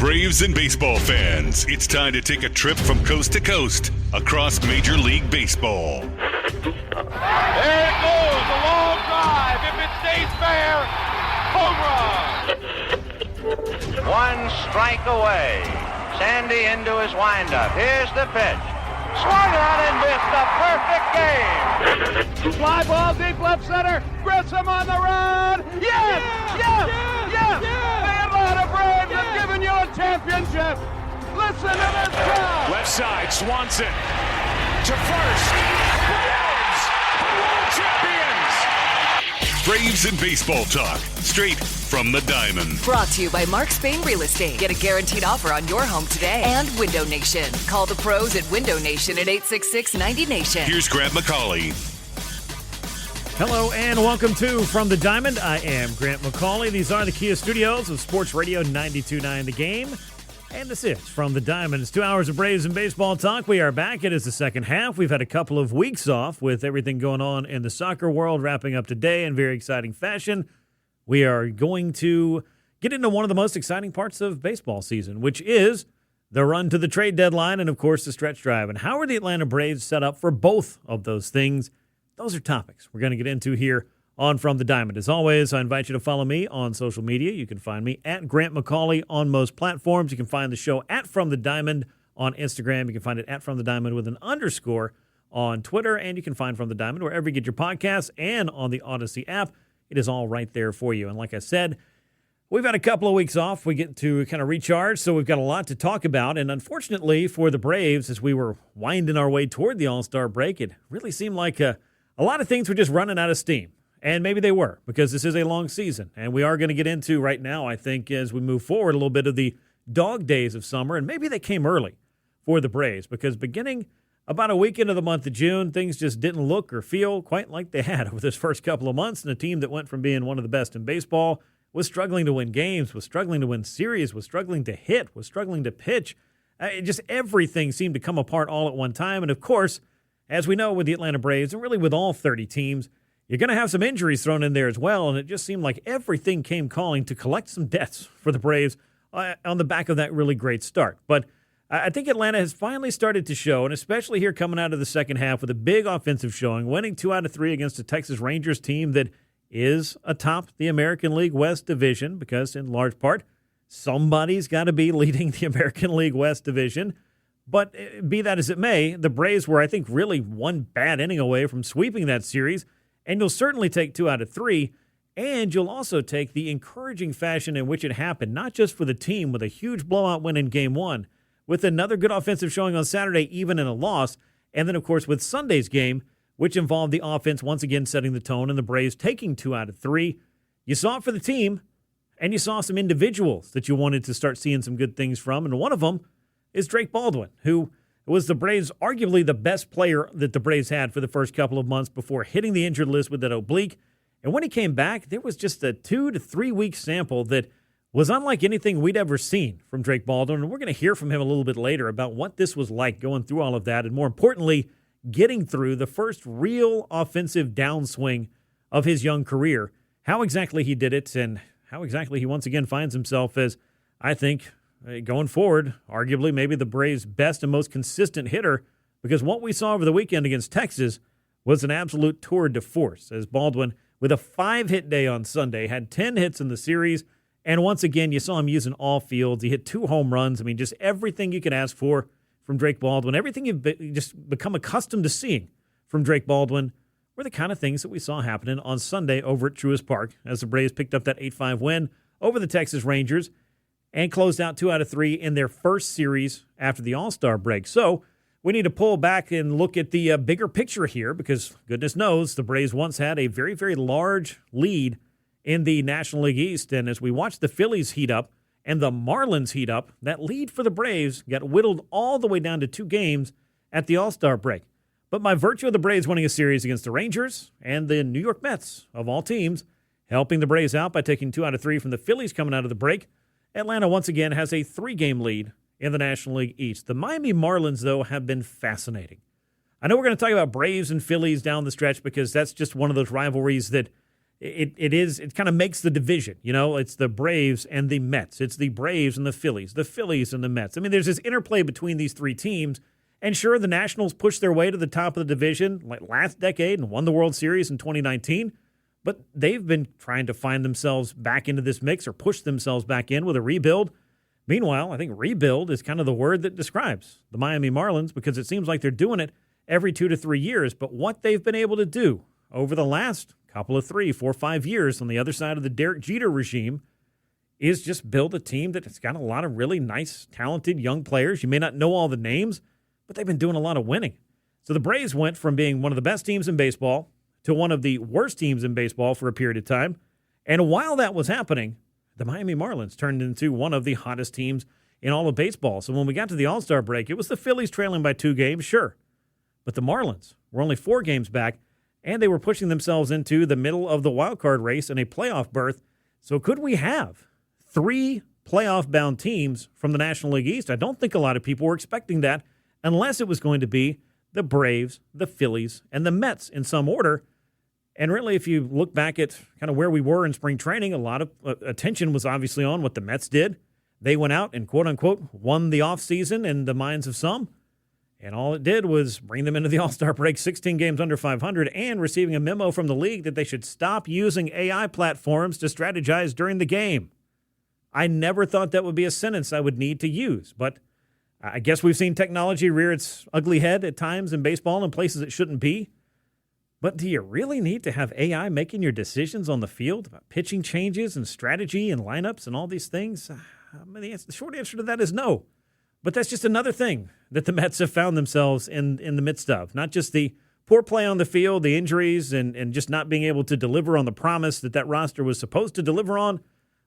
Braves and baseball fans, it's time to take a trip from coast to coast across Major League Baseball. There it goes, a long drive. If it stays fair, home run. One strike away. Sandy into his windup. Here's the pitch. Swung on and missed a perfect game. Fly ball deep left center. Grissom on the run. Yes! Yes! Yes! The Atlanta Braves have given you a championship. Listen to this crowd. Left side, Swanson to first. Braves are world champions. Braves and baseball talk, straight from the diamond. Brought to you by Mark Spain Real Estate. Get a guaranteed offer on your home today. And Window Nation. Call the pros at Window Nation at 866-90Nation. Here's Grant McAuley. Hello and welcome to From the Diamond. I am Grant McAuley. These are the Kia studios of Sports Radio 92.9 The Game. And this is From the Diamond. It's 2 hours of Braves and baseball talk. We are back. It is the second half. We've had a couple of weeks off with everything going on in the soccer world wrapping up today in very exciting fashion. We are going to get into one of the most exciting parts of baseball season, which is the run to the trade deadline and, of course, the stretch drive. And how are the Atlanta Braves set up for both of those things? Those are topics we're going to get into here on From the Diamond. As always, I invite you to follow me on social media. You can find me at Grant McAuley on most platforms. You can find the show at From the Diamond on Instagram. You can find it at From the Diamond with an underscore on Twitter. And you can find From the Diamond wherever you get your podcasts and on the Odyssey app. It is all right there for you. And like I said, we've had a couple of weeks off. We get to kind of recharge, so we've got a lot to talk about. And unfortunately for the Braves, as we were winding our way toward the All-Star break, it really seemed like a lot of things were just running out of steam. And maybe they were, because this is a long season. And we are going to get into right now, I think, as we move forward, a little bit of the dog days of summer. And maybe they came early for the Braves, because beginning about a week into the month of June, things just didn't look or feel quite like they had over this first couple of months. And a team that went from being one of the best in baseball was struggling to win games, was struggling to win series, was struggling to hit, was struggling to pitch. Just everything seemed to come apart all at one time. And, of course, as we know with the Atlanta Braves, and really with all 30 teams, you're going to have some injuries thrown in there as well, and it just seemed like everything came calling to collect some debts for the Braves on the back of that really great start. But I think Atlanta has finally started to show, and especially here coming out of the second half with a big offensive showing, winning 2 out of 3 against a Texas Rangers team that is atop the American League West Division, because in large part, somebody's got to be leading the American League West Division. But be that as it may, the Braves were, I think, really one bad inning away from sweeping that series. And you'll certainly take 2 out of 3, and you'll also take the encouraging fashion in which it happened, not just for the team with a huge blowout win in Game 1, with another good offensive showing on Saturday, even in a loss, and then, of course, with Sunday's game, which involved the offense once again setting the tone and the Braves taking 2 out of 3. You saw it for the team, and you saw some individuals that you wanted to start seeing some good things from, and one of them is Drake Baldwin, who was the Braves' arguably the best player that the Braves had for the first couple of months before hitting the injured list with that oblique. And when he came back, there was just a 2 to 3 week sample that was unlike anything we'd ever seen from Drake Baldwin. And we're going to hear from him a little bit later about what this was like going through all of that, and more importantly, getting through the first real offensive downswing of his young career, how exactly he did it, and how exactly he once again finds himself as, I think, going forward, arguably maybe the Braves' best and most consistent hitter, because what we saw over the weekend against Texas was an absolute tour de force, as Baldwin, with a 5-hit day on Sunday, had 10 hits in the series, and once again, you saw him using all fields. He hit 2 home runs. I mean, just everything you could ask for from Drake Baldwin, everything you've just become accustomed to seeing from Drake Baldwin were the kind of things that we saw happening on Sunday over at Truist Park, as the Braves picked up that 8-5 win over the Texas Rangers and closed out 2 out of 3 in their first series after the All-Star break. So we need to pull back and look at the bigger picture here, because goodness knows the Braves once had a very, very large lead in the National League East. And as we watch the Phillies heat up and the Marlins heat up, that lead for the Braves got whittled all the way down to 2 games at the All-Star break. But by virtue of the Braves winning a series against the Rangers and the New York Mets, of all teams, helping the Braves out by taking 2 out of 3 from the Phillies coming out of the break, Atlanta once again has a 3-game lead in the National League East. The Miami Marlins, though, have been fascinating. I know we're going to talk about Braves and Phillies down the stretch, because that's just one of those rivalries that it kind of makes the division. It's the Braves and the Mets. It's the Braves and the Phillies and the Mets. I mean, there's this interplay between these three teams. And sure, the Nationals pushed their way to the top of the division like last decade and won the World Series in 2019. But they've been trying to find themselves back into this mix or push themselves back in with a rebuild. Meanwhile, I think rebuild is kind of the word that describes the Miami Marlins because it seems like they're doing it every 2 to 3 years. But what they've been able to do over the last couple of 3, 4, 5 years on the other side of the Derek Jeter regime is just build a team that has got a lot of really nice, talented young players. You may not know all the names, but they've been doing a lot of winning. So the Braves went from being one of the best teams in baseball to one of the worst teams in baseball for a period of time. And while that was happening, the Miami Marlins turned into one of the hottest teams in all of baseball. So when we got to the All-Star break, it was the Phillies trailing by 2 games, sure. But the Marlins were only 4 games back, and they were pushing themselves into the middle of the wild card race and a playoff berth. So could we have 3 playoff-bound teams from the National League East? I don't think a lot of people were expecting that, unless it was going to be the Braves, the Phillies, and the Mets in some order. And really, if you look back at kind of where we were in spring training, a lot of attention was obviously on what the Mets did. They went out and, quote-unquote, won the offseason in the minds of some. And all it did was bring them into the All-Star break 16 games under 500 and receiving a memo from the league that they should stop using AI platforms to strategize during the game. I never thought that would be a sentence I would need to use, but I guess we've seen technology rear its ugly head at times in baseball in places it shouldn't be. But do you really need to have AI making your decisions on the field about pitching changes and strategy and lineups and all these things? The short answer to that is no. But that's just another thing that the Mets have found themselves in the midst of. Not just the poor play on the field, the injuries, and just not being able to deliver on the promise that roster was supposed to deliver on,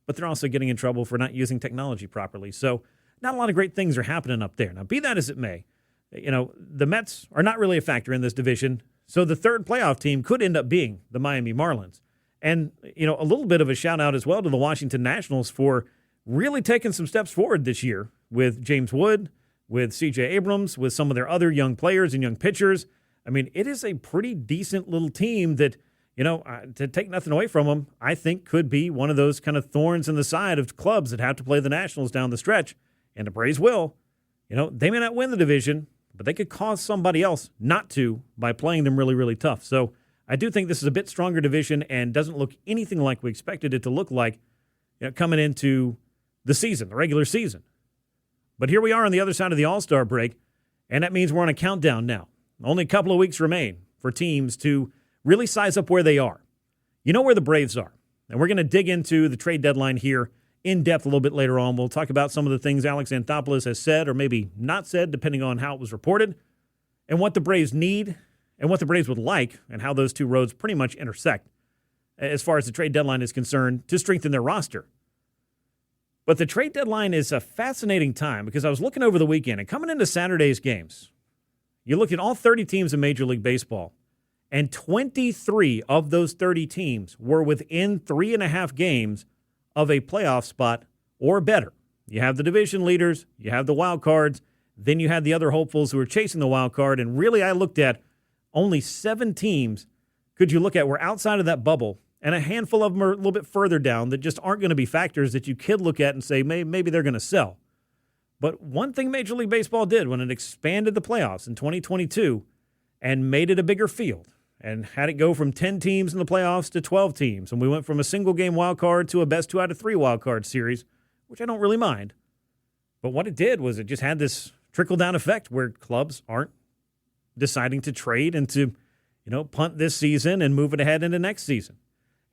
but they're also getting in trouble for not using technology properly. So not a lot of great things are happening up there. Now, be that as it may, the Mets are not really a factor in this division, so the third playoff team could end up being the Miami Marlins. And, a little bit of a shout-out as well to the Washington Nationals for really taking some steps forward this year with James Wood, with C.J. Abrams, with some of their other young players and young pitchers. I mean, it is a pretty decent little team that, to take nothing away from them, I think could be one of those kind of thorns in the side of clubs that have to play the Nationals down the stretch. And the Braves will. They may not win the division, but they could cause somebody else not to by playing them really, really tough. So I do think this is a bit stronger division and doesn't look anything like we expected it to look like coming into the season, the regular season. But here we are on the other side of the All-Star break, and that means we're on a countdown now. Only a couple of weeks remain for teams to really size up where they are. You know where the Braves are, and we're going to dig into the trade deadline here in depth a little bit later on. We'll talk about some of the things Alex Anthopoulos has said or maybe not said, depending on how it was reported, and what the Braves need and what the Braves would like and how those two roads pretty much intersect as far as the trade deadline is concerned to strengthen their roster. But the trade deadline is a fascinating time because I was looking over the weekend and coming into Saturday's games, you look at all 30 teams in Major League Baseball, and 23 of those 30 teams were within 3.5 games of a playoff spot or better. You have the division leaders, you have the wild cards, then you have the other hopefuls who are chasing the wild card, and really I looked at only 7 teams could you look at were outside of that bubble, and a handful of them are a little bit further down that just aren't going to be factors that you could look at and say maybe they're going to sell. But one thing Major League Baseball did when it expanded the playoffs in 2022 and made it a bigger field and had it go from 10 teams in the playoffs to 12 teams, and we went from a single-game wild card to a best 2 out of 3 wild card series, which I don't really mind. But what it did was it just had this trickle-down effect where clubs aren't deciding to trade and to, punt this season and move it ahead into next season.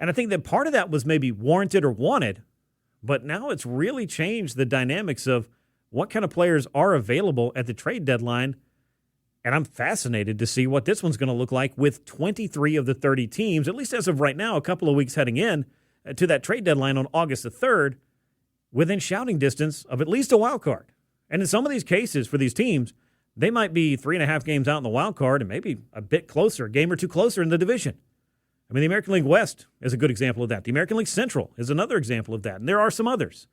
And I think that part of that was maybe warranted or wanted, but now it's really changed the dynamics of what kind of players are available at the trade deadline. And I'm fascinated to see what this one's going to look like with 23 of the 30 teams, at least as of right now, a couple of weeks heading in to that trade deadline on August the 3rd, within shouting distance of at least a wild card. And in some of these cases for these teams, they might be 3.5 games out in the wild card and maybe a bit closer, a game or two closer in the division. I mean, the American League West is a good example of that. The American League Central is another example of that. And there are some others.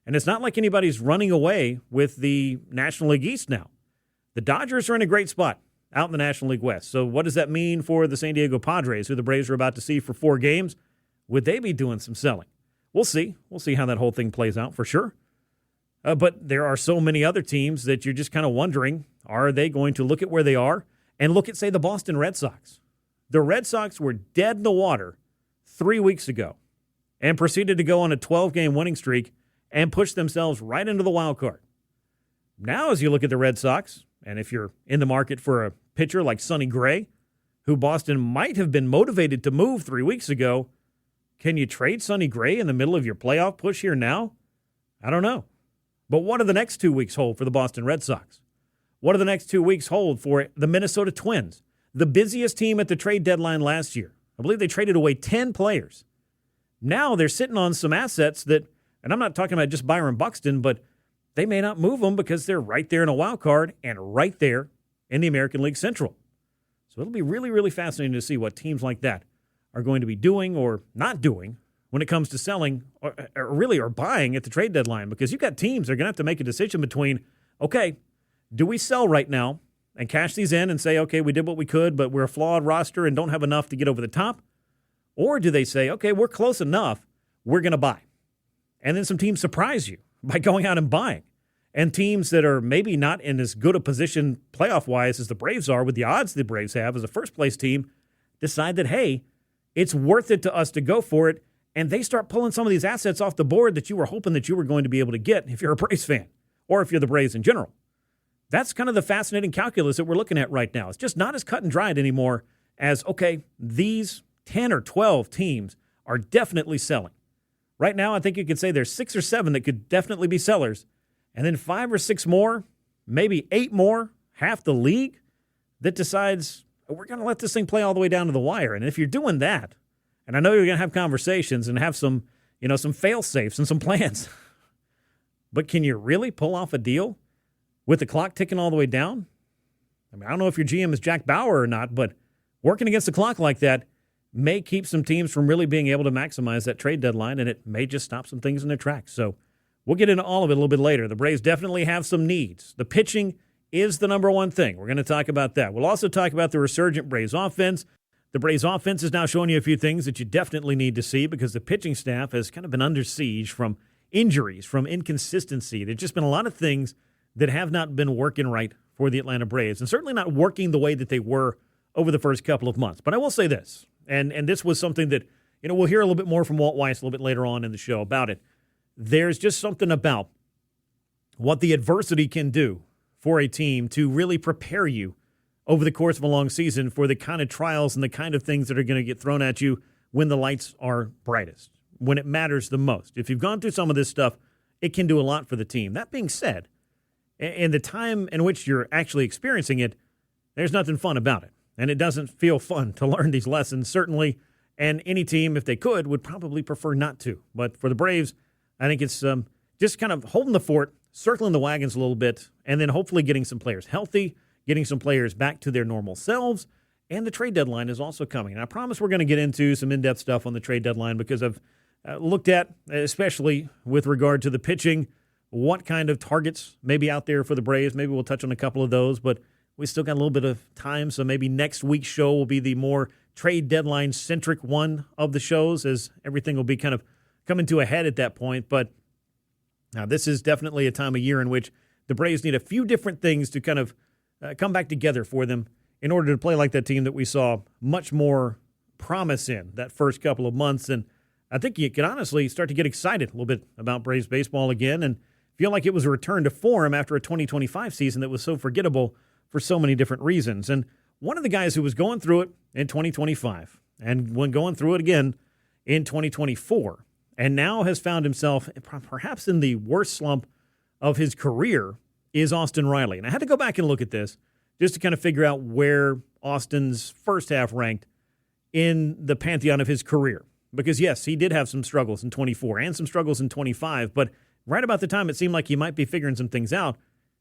And it's not like anybody's running away with the National League East now. The Dodgers are in a great spot out in the National League West. So what does that mean for the San Diego Padres, who the Braves are about to see for 4 games? would they be doing some selling? We'll see. We'll see how that whole thing plays out for sure. But there are so many other teams that you're just kind of wondering, are they going to look at where they are and look at, say, the Boston Red Sox? The Red Sox were dead in the water 3 weeks ago and proceeded to go on a 12-game winning streak and push themselves right into the wild card. Now, as you look at the Red Sox, and if you're in the market for a pitcher like Sonny Gray, who Boston might have been motivated to move 3 weeks ago, can you trade Sonny Gray in the middle of your playoff push here now? I don't know. But what do the next 2 weeks hold for the Boston Red Sox? What do the next 2 weeks hold for the Minnesota Twins, the busiest team at the trade deadline last year? I believe they traded away 10 players. Now they're sitting on some assets that, and I'm not talking about just Byron Buxton, but they may not move them because they're right there in a wild card and right there in the American League Central. So it'll be really, really fascinating to see what teams like that are going to be doing or not doing when it comes to selling or buying at the trade deadline, because you've got teams that are going to have to make a decision between, okay, do we sell right now and cash these in and say, okay, we did what we could, but we're a flawed roster and don't have enough to get over the top? Or do they say, okay, we're close enough, we're going to buy? And then some teams surprise you by going out and buying. And teams that are maybe not in as good a position playoff-wise as the Braves are, with the odds the Braves have as a first-place team, decide that, hey, it's worth it to us to go for it, and they start pulling some of these assets off the board that you were hoping that you were going to be able to get if you're a Braves fan or if you're the Braves in general. That's kind of the fascinating calculus that we're looking at right now. It's just not as cut and dried anymore as, okay, these 10 or 12 teams are definitely selling. Right now, I think you could say there's 6 or 7 that could definitely be sellers, and then 5 or 6 more, maybe 8 more, half the league, that decides we're going to let this thing play all the way down to the wire. And if you're doing that, and I know you're going to have conversations and have some fail-safes and some plans, but can you really pull off a deal with the clock ticking all the way down? I mean, I don't know if your GM is Jack Bauer or not, but working against the clock like that may keep some teams from really being able to maximize that trade deadline, and it may just stop some things in their tracks. So we'll get into all of it a little bit later. The Braves definitely have some needs. The pitching is the number one thing. We're going to talk about that. We'll also talk about the resurgent Braves offense. The Braves offense is now showing you a few things that you definitely need to see, because the pitching staff has kind of been under siege from injuries, from inconsistency. There's just been a lot of things that have not been working right for the Atlanta Braves, and certainly not working the way that they were over the first couple of months. But I will say this, and this was something that, we'll hear a little bit more from Walt Weiss a little bit later on in the show about it. There's just something about what the adversity can do for a team to really prepare you over the course of a long season for the kind of trials and the kind of things that are going to get thrown at you when the lights are brightest, when it matters the most. If you've gone through some of this stuff, it can do a lot for the team. That being said, in the time in which you're actually experiencing it, there's nothing fun about it. And it doesn't feel fun to learn these lessons, certainly. And any team, if they could, would probably prefer not to. But for the Braves, I think it's just kind of holding the fort, circling the wagons a little bit, and then hopefully getting some players healthy, getting some players back to their normal selves. And the trade deadline is also coming. And I promise we're going to get into some in-depth stuff on the trade deadline, because I've looked at, especially with regard to the pitching, what kind of targets may be out there for the Braves. Maybe we'll touch on a couple of those, but we still got a little bit of time, so maybe next week's show will be the more trade deadline-centric one of the shows, as everything will be kind of coming to a head at that point. But now this is definitely a time of year in which the Braves need a few different things to kind of come back together for them in order to play like that team that we saw much more promise in that first couple of months. And I think you can honestly start to get excited a little bit about Braves baseball again and feel like it was a return to form after a 2025 season that was so forgettable for so many different reasons. And one of the guys who was going through it in 2025 and when going through it again in 2024 and now has found himself perhaps in the worst slump of his career is Austin Riley. And I had to go back and look at this just to kind of figure out where Austin's first half ranked in the pantheon of his career. Because, yes, he did have some struggles in 24 and some struggles in 25, but right about the time it seemed like he might be figuring some things out,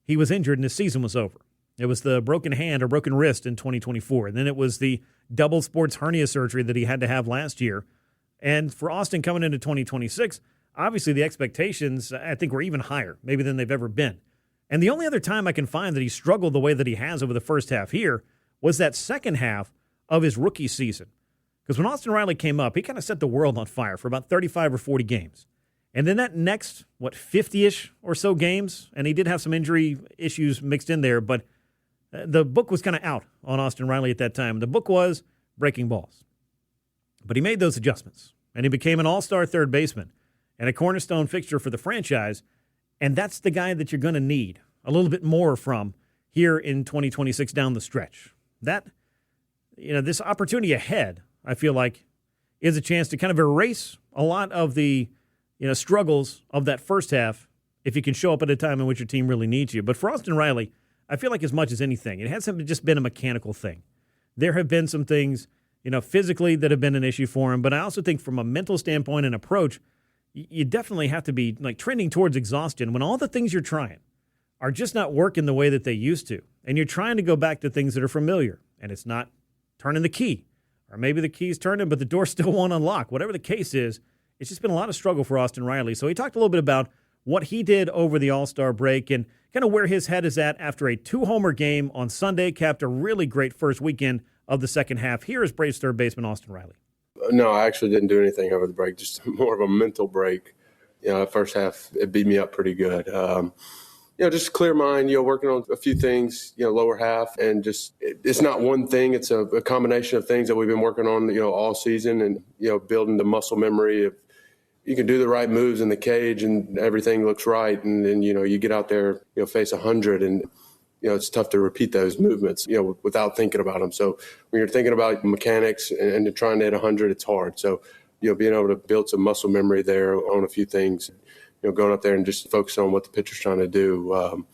he was injured and his season was over. It was the broken hand or broken wrist in 2024. And then it was the double sports hernia surgery that he had to have last year. And for Austin coming into 2026, obviously the expectations, I think, were even higher, maybe than they've ever been. And the only other time I can find that he struggled the way that he has over the first half here was that second half of his rookie season. Because when Austin Riley came up, he kind of set the world on fire for about 35 or 40 games. And then that next, 50-ish or so games, and he did have some injury issues mixed in there, but the book was kind of out on Austin Riley at that time. The book was breaking balls. But he made those adjustments, and he became an all-star third baseman and a cornerstone fixture for the franchise, and that's the guy that you're going to need a little bit more from here in 2026 down the stretch. That, this opportunity ahead, I feel like, is a chance to kind of erase a lot of the, struggles of that first half if you can show up at a time in which your team really needs you. But for Austin Riley, I feel like as much as anything, it hasn't just been a mechanical thing. There have been some things, physically that have been an issue for him, but I also think from a mental standpoint and approach, you definitely have to be trending towards exhaustion when all the things you're trying are just not working the way that they used to. And you're trying to go back to things that are familiar, and it's not turning the key. Or maybe the key's turning, but the door still won't unlock. Whatever the case is, it's just been a lot of struggle for Austin Riley. So he talked a little bit about what he did over the All-Star break and kind of where his head is at after a 2-homer game on Sunday, capped a really great first weekend of the second half. Here is Braves third baseman Austin Riley. No, I actually didn't do anything over the break, just more of a mental break. The first half, it beat me up pretty good. Just clear mind, working on a few things, lower half, and just it's not one thing. It's a combination of things that we've been working on, all season, and, building the muscle memory of you can do the right moves in the cage and everything looks right. And then, you get out there, face 100 and, it's tough to repeat those movements, without thinking about them. So when you're thinking about mechanics and trying to hit 100, it's hard. So, being able to build some muscle memory there on a few things, going up there and just focus on what the pitcher's trying to do,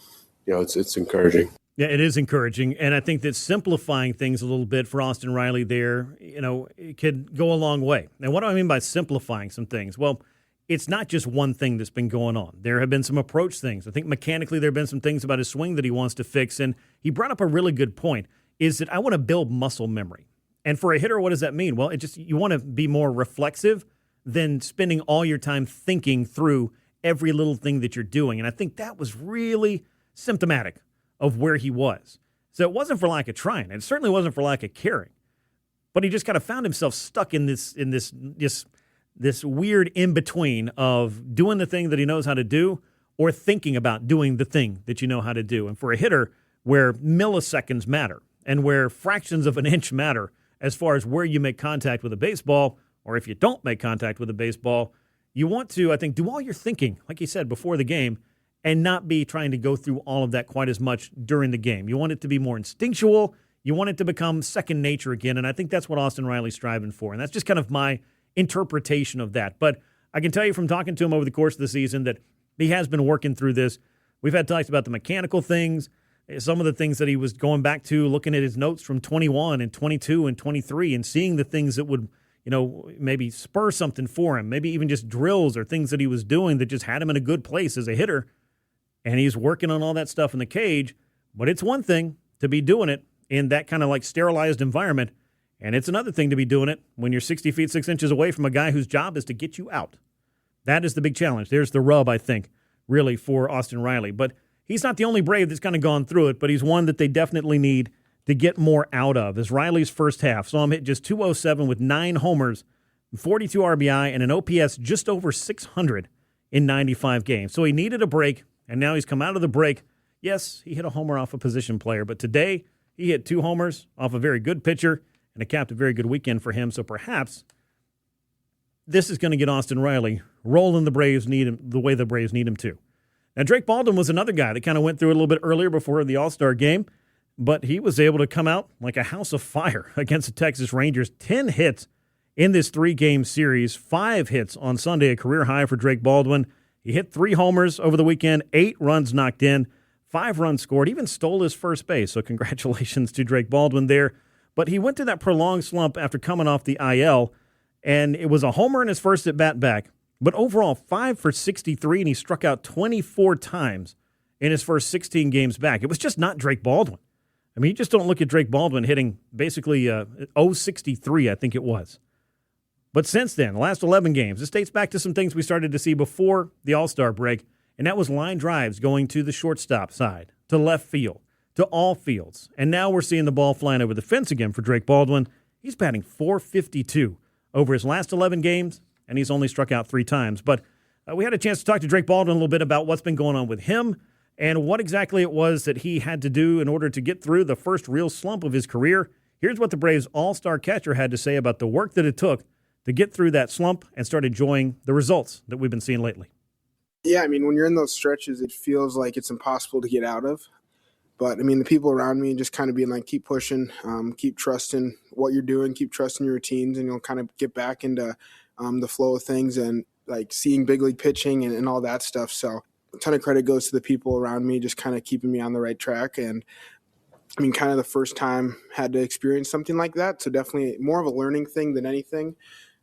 it's encouraging. Yeah, it is encouraging, and I think that simplifying things a little bit for Austin Riley there, it could go a long way. Now, what do I mean by simplifying some things? Well, it's not just one thing that's been going on. There have been some approach things. I think mechanically there have been some things about his swing that he wants to fix, and he brought up a really good point, is that I want to build muscle memory. And for a hitter, what does that mean? Well, you want to be more reflexive than spending all your time thinking through every little thing that you're doing, and I think that was really symptomatic of where he was. So it wasn't for lack of trying. It certainly wasn't for lack of caring. But he just kind of found himself stuck in this weird in-between of doing the thing that he knows how to do or thinking about doing the thing that you know how to do. And for a hitter where milliseconds matter and where fractions of an inch matter as far as where you make contact with a baseball, or if you don't make contact with a baseball, you want to, I think, do all your thinking, like you said, before the game, and not be trying to go through all of that quite as much during the game. You want it to be more instinctual. You want it to become second nature again, and I think that's what Austin Riley's striving for, and that's just kind of my interpretation of that. But I can tell you from talking to him over the course of the season that he has been working through this. We've had talks about the mechanical things, some of the things that he was going back to, looking at his notes from 21 and 22 and 23 and seeing the things that would, maybe spur something for him, maybe even just drills or things that he was doing that just had him in a good place as a hitter. And he's working on all that stuff in the cage, but it's one thing to be doing it in that kind of sterilized environment, and it's another thing to be doing it when you're 60 feet 6 inches away from a guy whose job is to get you out. That is the big challenge. There's the rub, I think, really, for Austin Riley. But he's not the only Brave that's kind of gone through it, but he's one that they definitely need to get more out of. As Riley's first half saw him hit just .207 with 9 homers, 42 RBI, and an OPS just over 600 in 95 games. So he needed a break. And now he's come out of the break. Yes, he hit a homer off a position player, but today he hit 2 homers off a very good pitcher, and it capped a very good weekend for him. So perhaps this is going to get Austin Riley rolling the Braves need him the way the Braves need him to. Now, Drake Baldwin was another guy that kind of went through it a little bit earlier before the All-Star game, but he was able to come out like a house of fire against the Texas Rangers. 10 hits in this 3-game series, 5 hits on Sunday, a career high for Drake Baldwin. He hit 3 homers over the weekend, 8 runs knocked in, 5 runs scored, even stole his first base. So congratulations to Drake Baldwin there. But he went through that prolonged slump after coming off the IL, and it was a homer in his first at-bat back. But overall, 5 for 63, and he struck out 24 times in his first 16 games back. It was just not Drake Baldwin. I mean, you just don't look at Drake Baldwin hitting basically .063, I think it was. But since then, the last 11 games, this dates back to some things we started to see before the All-Star break, and that was line drives going to the shortstop side, to left field, to all fields. And now we're seeing the ball flying over the fence again for Drake Baldwin. He's batting .452 over his last 11 games, and he's only struck out 3 times. But we had a chance to talk to Drake Baldwin a little bit about what's been going on with him and what exactly it was that he had to do in order to get through the first real slump of his career. Here's what the Braves all-star catcher had to say about the work that it took to get through that slump and start enjoying the results that we've been seeing lately. Yeah, I mean, when you're in those stretches, it feels like it's impossible to get out of. But, I mean, the people around me just kind of being like, keep pushing, keep trusting what you're doing, keep trusting your routines, and you'll kind of get back into the flow of things and, like, seeing big league pitching and all that stuff. So a ton of credit goes to the people around me just kind of keeping me on the right track. And, I mean, kind of the first time had to experience something like that. So definitely more of a learning thing than anything.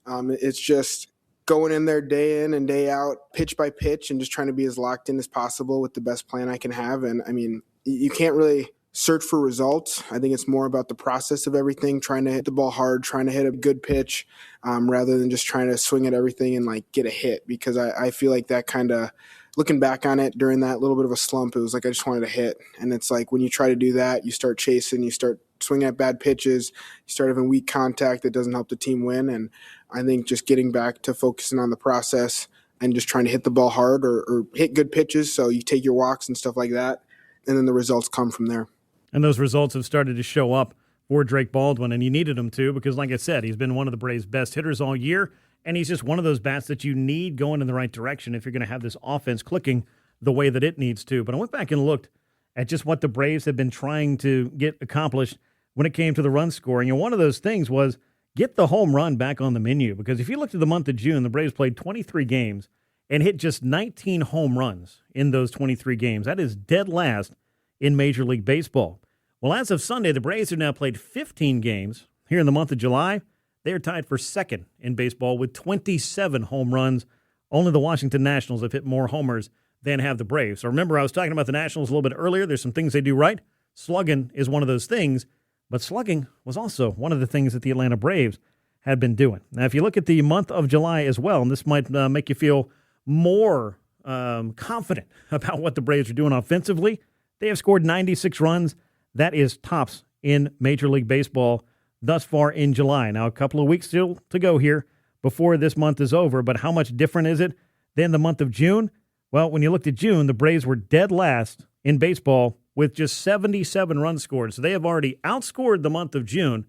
It's just going in there day in and day out, pitch by pitch, and just trying to be as locked in as possible with the best plan I can have. And, I mean, you can't really search for results. I think it's more about the process of everything, trying to hit the ball hard, trying to hit a good pitch, rather than just trying to swing at everything and, like, get a hit. Because I feel like that kind of, looking back on it during that little bit of a slump, it was like I just wanted to hit. And it's like when you try to do that, you start chasing, you start swinging at bad pitches, you start having weak contact that doesn't help the team win. And I think just getting back to focusing on the process and just trying to hit the ball hard or hit good pitches, so you take your walks and stuff like that, and then the results come from there. And those results have started to show up for Drake Baldwin, and you needed him to because, like I said, he's been one of the Braves' best hitters all year, and he's just one of those bats that you need going in the right direction if you're going to have this offense clicking the way that it needs to. But I went back and looked at just what the Braves have been trying to get accomplished when it came to the run scoring, and one of those things was get the home run back on the menu, because if you looked at the month of June, the Braves played 23 games and hit just 19 home runs in those 23 games. That is dead last in Major League Baseball. Well, as of Sunday, the Braves have now played 15 games here in the month of July. They are tied for second in baseball with 27 home runs. Only the Washington Nationals have hit more homers than have the Braves. So remember, I was talking about the Nationals a little bit earlier. There's some things they do right. Slugging is one of those things, but slugging was also one of the things that the Atlanta Braves had been doing. Now, if you look at the month of July as well, and this might make you feel more confident about what the Braves are doing offensively, they have scored 96 runs. That is tops in Major League Baseball thus far in July. Now, a couple of weeks still to go here before this month is over, but how much different is it than the month of June? Well, when you looked at June, the Braves were dead last in baseball with just 77 runs scored. So they have already outscored the month of June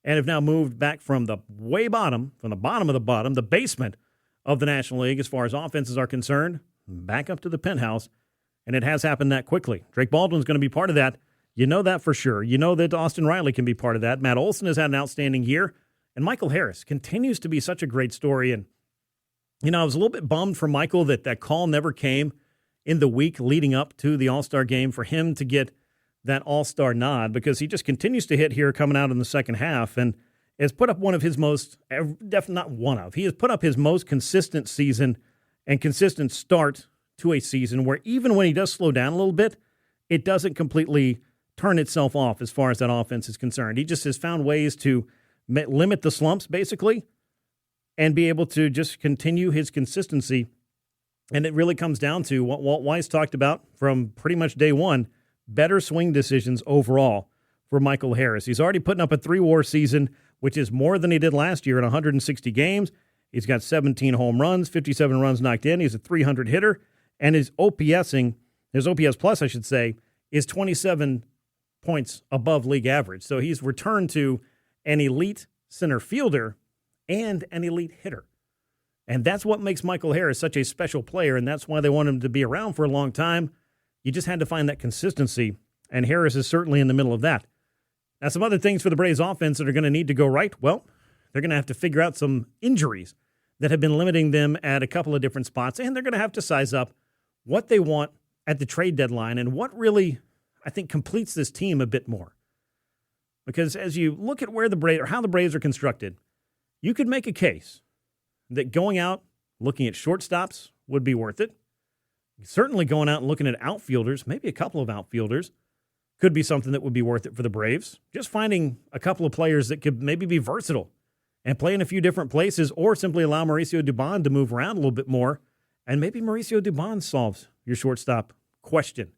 and have now moved back from the way bottom, from the bottom of the bottom, the basement of the National League as far as offenses are concerned, back up to the penthouse, and it has happened that quickly. Drake Baldwin's going to be part of that. You know that for sure. You know that Austin Riley can be part of that. Matt Olson has had an outstanding year, and Michael Harris continues to be such a great story. And, you know, I was a little bit bummed for Michael that call never came in the week leading up to the All-Star game for him to get that All-Star nod, because he just continues to hit here coming out in the second half and has put up one of his most, not one of, he has put up his most consistent season and consistent start to a season where even when he does slow down a little bit, it doesn't completely turn itself off as far as that offense is concerned. He just has found ways to limit the slumps, basically, and be able to just continue his consistency. And it really comes down to what Walt Weiss talked about from pretty much day one, better swing decisions overall for Michael Harris. He's already putting up a 3-WAR season, which is more than he did last year in 160 games. He's got 17 home runs, 57 runs knocked in. He's a 300 hitter, and his OPS plus, I should say, is 27 points above league average. So he's returned to an elite center fielder and an elite hitter. And that's what makes Michael Harris such a special player, and that's why they want him to be around for a long time. You just had to find that consistency, and Harris is certainly in the middle of that. Now, some other things for the Braves offense that are going to need to go right, well, they're going to have to figure out some injuries that have been limiting them at a couple of different spots, and they're going to have to size up what they want at the trade deadline and what really, I think, completes this team a bit more. Because as you look at where the Braves, or how the Braves are constructed, you could make a case that going out, looking at shortstops would be worth it. Certainly going out and looking at outfielders, maybe a couple of outfielders, could be something that would be worth it for the Braves. Just finding a couple of players that could maybe be versatile and play in a few different places, or simply allow Mauricio Dubon to move around a little bit more, and maybe Mauricio Dubon solves your shortstop question.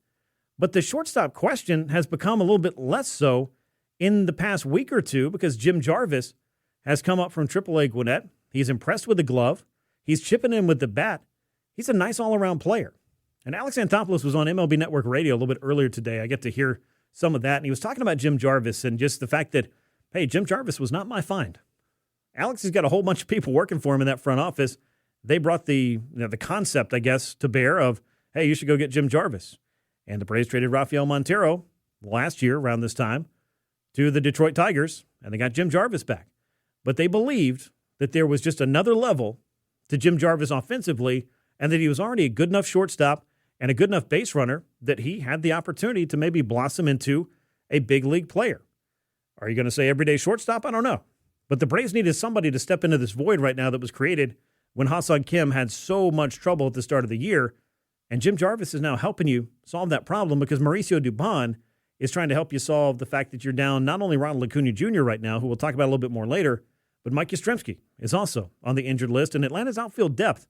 But the shortstop question has become a little bit less so in the past week or two because Jim Jarvis has come up from AAA Gwinnett. He's impressed with the glove. He's chipping in with the bat. He's a nice all-around player. And Alex Anthopoulos was on MLB Network Radio a little bit earlier today. I get to hear some of that. And he was talking about Jim Jarvis and just the fact that, hey, Jim Jarvis was not my find. Alex has got a whole bunch of people working for him in that front office. They brought the concept, I guess, to bear of, hey, you should go get Jim Jarvis. And the Braves traded Rafael Montero last year around this time to the Detroit Tigers, and they got Jim Jarvis back. But they believed that there was just another level to Jim Jarvis offensively and that he was already a good enough shortstop and a good enough base runner that he had the opportunity to maybe blossom into a big league player. Are you going to say everyday shortstop? I don't know. But the Braves needed somebody to step into this void right now that was created when Ha-Seong Kim had so much trouble at the start of the year. And Jim Jarvis is now helping you solve that problem because Mauricio Dubon is trying to help you solve the fact that you're down not only Ronald Acuña Jr. right now, who we'll talk about a little bit more later, but Mike Yastrzemski is also on the injured list. And Atlanta's outfield depth,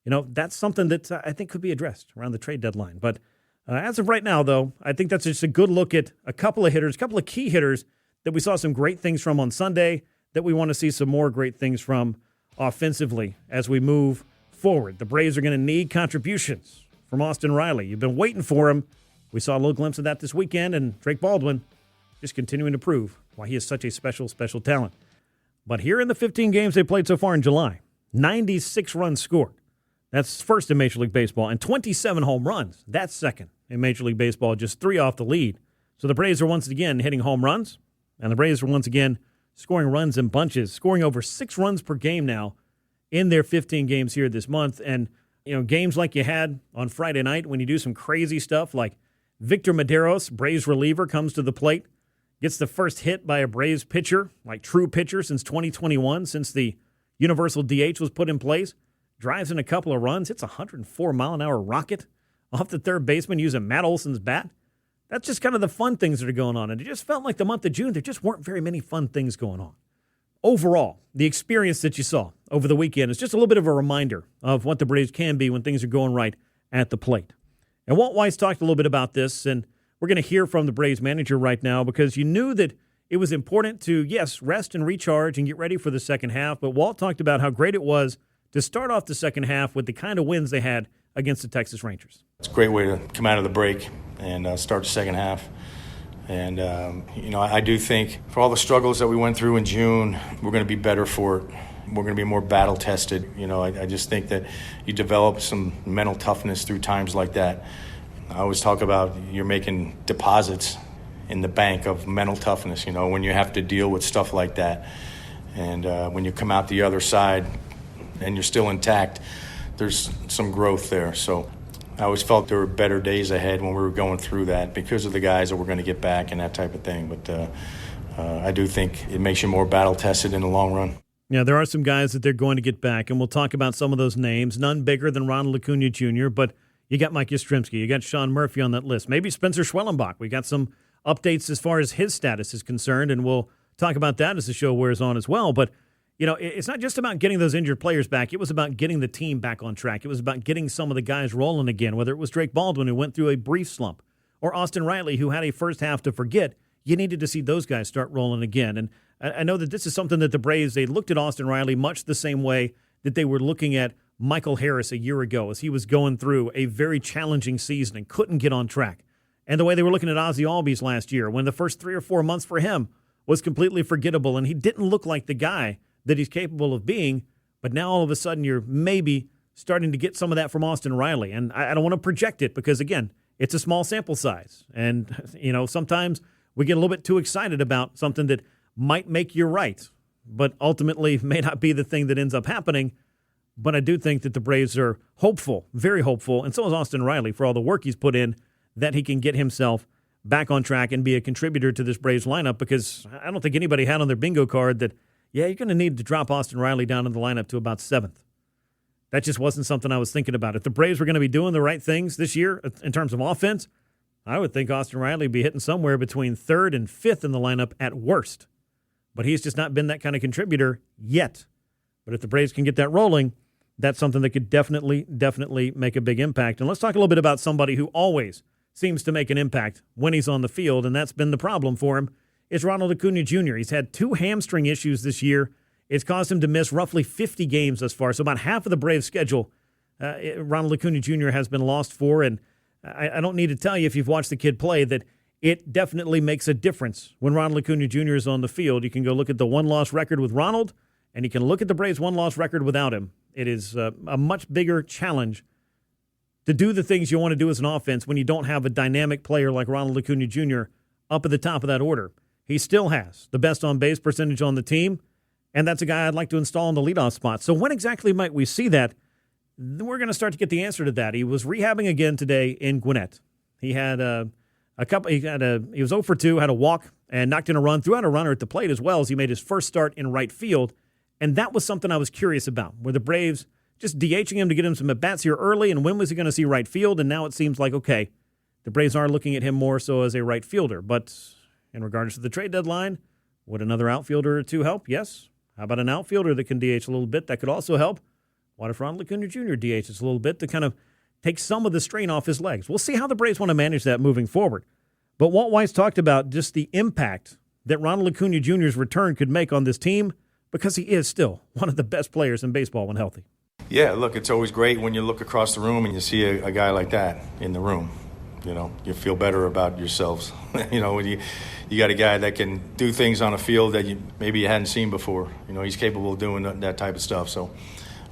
that's something that I think could be addressed around the trade deadline. But as of right now, though, I think that's just a good look at a couple of hitters, a couple of key hitters that we saw some great things from on Sunday that we want to see some more great things from offensively as we move forward. The Braves are going to need contributions from Austin Riley. You've been waiting for him. We saw a little glimpse of that this weekend, and Drake Baldwin just continuing to prove why he is such a special, special talent. But here in the 15 games they played so far in July, 96 runs scored. That's first in Major League Baseball, and 27 home runs. That's second in Major League Baseball, just 3 off the lead. So the Braves are once again hitting home runs, and the Braves are once again scoring runs in bunches, scoring over 6 runs per game now in their 15 games here this month. And, games like you had on Friday night when you do some crazy stuff like Victor Medeiros, Braves reliever, comes to the plate, gets the first hit by a Braves pitcher, like true pitcher since 2021, since the universal DH was put in place, drives in a couple of runs, hits a 104-mile-an-hour rocket off the third baseman using Matt Olson's bat. That's just kind of the fun things that are going on. And it just felt like the month of June, there just weren't very many fun things going on. Overall, the experience that you saw over the weekend is just a little bit of a reminder of what the Braves can be when things are going right at the plate. And Walt Weiss talked a little bit about this, and we're going to hear from the Braves manager right now because you knew that it was important to, yes, rest and recharge and get ready for the second half, but Walt talked about how great it was to start off the second half with the kind of wins they had against the Texas Rangers. It's a great way to come out of the break and start the second half. And, I do think for all the struggles that we went through in June, we're going to be better for it. We're going to be more battle-tested. I just think that you develop some mental toughness through times like that. I always talk about you're making deposits in the bank of mental toughness, when you have to deal with stuff like that. And when you come out the other side and you're still intact, there's some growth there. So I always felt there were better days ahead when we were going through that because of the guys that we're going to get back and that type of thing. But I do think it makes you more battle-tested in the long run. Yeah, there are some guys that they're going to get back, and we'll talk about some of those names. None bigger than Ronald Acuña Jr., but you got Mike Yastrzemski. You got Sean Murphy on that list. Maybe Spencer Schwellenbach. We got some updates as far as his status is concerned, and we'll talk about that as the show wears on as well. But, it's not just about getting those injured players back. It was about getting the team back on track. It was about getting some of the guys rolling again, whether it was Drake Baldwin, who went through a brief slump, or Austin Riley, who had a first half to forget. You needed to see those guys start rolling again. And I know that this is something that the Braves, they looked at Austin Riley much the same way that they were looking at Michael Harris a year ago as he was going through a very challenging season and couldn't get on track. And the way they were looking at Ozzie Albies last year when the first 3 or 4 months for him was completely forgettable and he didn't look like the guy that he's capable of being. But now all of a sudden you're maybe starting to get some of that from Austin Riley. And I don't want to project it because, again, it's a small sample size. And, sometimes we get a little bit too excited about something that might make you right, but ultimately may not be the thing that ends up happening. But I do think that the Braves are hopeful, very hopeful, and so is Austin Riley for all the work he's put in, that he can get himself back on track and be a contributor to this Braves lineup, because I don't think anybody had on their bingo card that, yeah, you're going to need to drop Austin Riley down in the lineup to about 7th. That just wasn't something I was thinking about. If the Braves were going to be doing the right things this year in terms of offense, I would think Austin Riley would be hitting somewhere between 3rd and 5th in the lineup at worst. But he's just not been that kind of contributor yet. But if the Braves can get that rolling, that's something that could definitely make a big impact. And let's talk a little bit about somebody who always seems to make an impact when he's on the field, and that's been the problem for him is Ronald Acuña Jr. He's had 2 hamstring issues this year. It's caused him to miss roughly 50 games thus far. So about half of the Braves' schedule, Ronald Acuña Jr. has been lost for. And I don't need to tell you, if you've watched the kid play, that it definitely makes a difference when Ronald Acuña Jr. is on the field. You can go look at the one-loss record with Ronald, and you can look at the Braves' one-loss record without him. It is a much bigger challenge to do the things you want to do as an offense when you don't have a dynamic player like Ronald Acuña Jr. up at the top of that order. He still has the best on-base percentage on the team, and that's a guy I'd like to install in the leadoff spot. So when exactly might we see that? We're going to start to get the answer to that. He was rehabbing again today in Gwinnett. He had he was 0 for 2, had a walk, and knocked in a run, threw out a runner at the plate as well as he made his first start in right field. And that was something I was curious about. Were the Braves just DHing him to get him some at-bats here early, and when was he going to see right field? And now it seems like, okay, the Braves are looking at him more so as a right fielder. But in regards to the trade deadline, would another outfielder or two help? Yes. How about an outfielder that can DH a little bit? That could also help. What if Ronald Acuña Jr. DHs a little bit to kind of take some of the strain off his legs? We'll see how the Braves want to manage that moving forward. But Walt Weiss talked about just the impact that Ronald Acuña Jr.'s return could make on this team, because he is still one of the best players in baseball when healthy. Yeah, look, it's always great when you look across the room and you see a guy like that in the room. You know, you feel better about yourselves. You know, when you got a guy that can do things on a field that maybe you hadn't seen before. You know, he's capable of doing that type of stuff. So,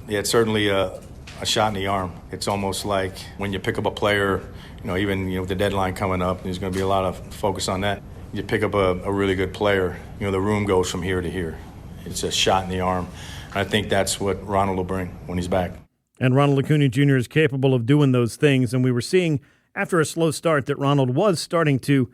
yeah, it's certainly a shot in the arm. It's almost like when you pick up a player, even with the deadline coming up, there's going to be a lot of focus on that. You pick up a really good player, the room goes from here to here. It's a shot in the arm. I think that's what Ronald will bring when he's back. And Ronald Acuña Jr. is capable of doing those things. And we were seeing after a slow start that Ronald was starting to,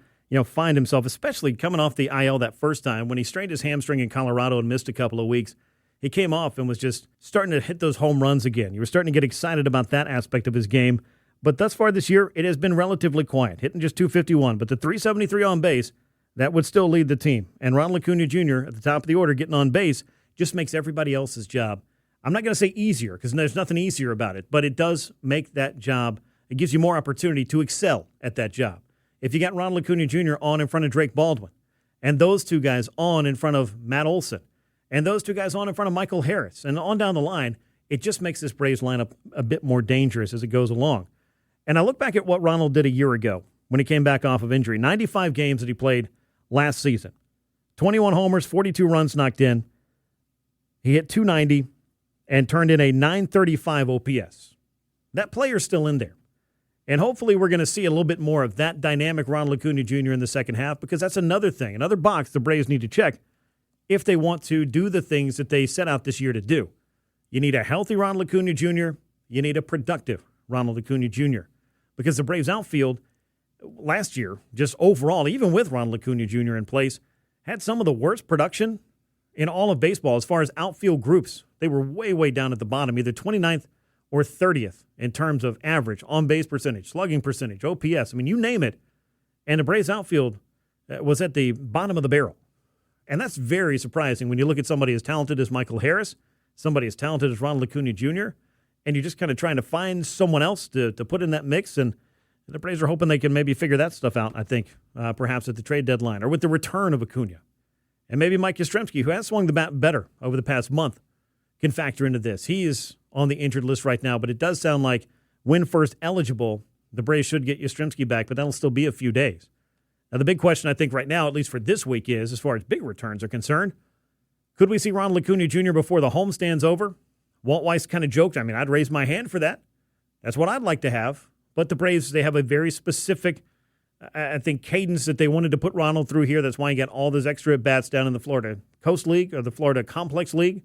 find himself, especially coming off the IL that first time when he strained his hamstring in Colorado and missed a couple of weeks. He came off and was just starting to hit those home runs again. You were starting to get excited about that aspect of his game. But thus far this year, it has been relatively quiet, hitting just .251. But the .373 on base, that would still lead the team. And Ronald Acuña Jr. at the top of the order getting on base just makes everybody else's job, I'm not going to say easier, because there's nothing easier about it, but it does make that job, it gives you more opportunity to excel at that job. If you got Ronald Acuña Jr. on in front of Drake Baldwin, and those two guys on in front of Matt Olson, and those two guys on in front of Michael Harris, and on down the line, it just makes this Braves lineup a bit more dangerous as it goes along. And I look back at what Ronald did a year ago when he came back off of injury. 95 games that he played last season. 21 homers, 42 runs knocked in. He hit .290 and turned in a .935 OPS. That player's still in there. And hopefully we're going to see a little bit more of that dynamic Ronald Acuña Jr. in the second half, because that's another thing, another box the Braves need to check if they want to do the things that they set out this year to do. You need a healthy Ronald Acuña Jr. You need a productive Ronald Acuña Jr. Because the Braves outfield last year, just overall, even with Ronald Acuña Jr. in place, had some of the worst production in all of baseball as far as outfield groups. They were way, way down at the bottom, either 29th or 30th in terms of average, on-base percentage, slugging percentage, OPS. I mean, you name it. And the Braves outfield was at the bottom of the barrel. And that's very surprising when you look at somebody as talented as Michael Harris, somebody as talented as Ronald Acuña Jr., and you're just kind of trying to find someone else to put in that mix. And the Braves are hoping they can maybe figure that stuff out, I think, perhaps at the trade deadline or with the return of Acuña. And maybe Mike Yastrzemski, who has swung the bat better over the past month, can factor into this. He is on the injured list right now, but it does sound like when first eligible, the Braves should get Yastrzemski back, but that'll still be a few days. Now, the big question, I think, right now, at least for this week, is, as far as big returns are concerned, could we see Ronald Acuña Jr. before the homestand's over? Walt Weiss kind of joked, I'd raise my hand for that. That's what I'd like to have. But the Braves, they have a very specific, I think, cadence that they wanted to put Ronald through here. That's why he got all those extra at-bats down in the Florida Coast League, or the Florida Complex League.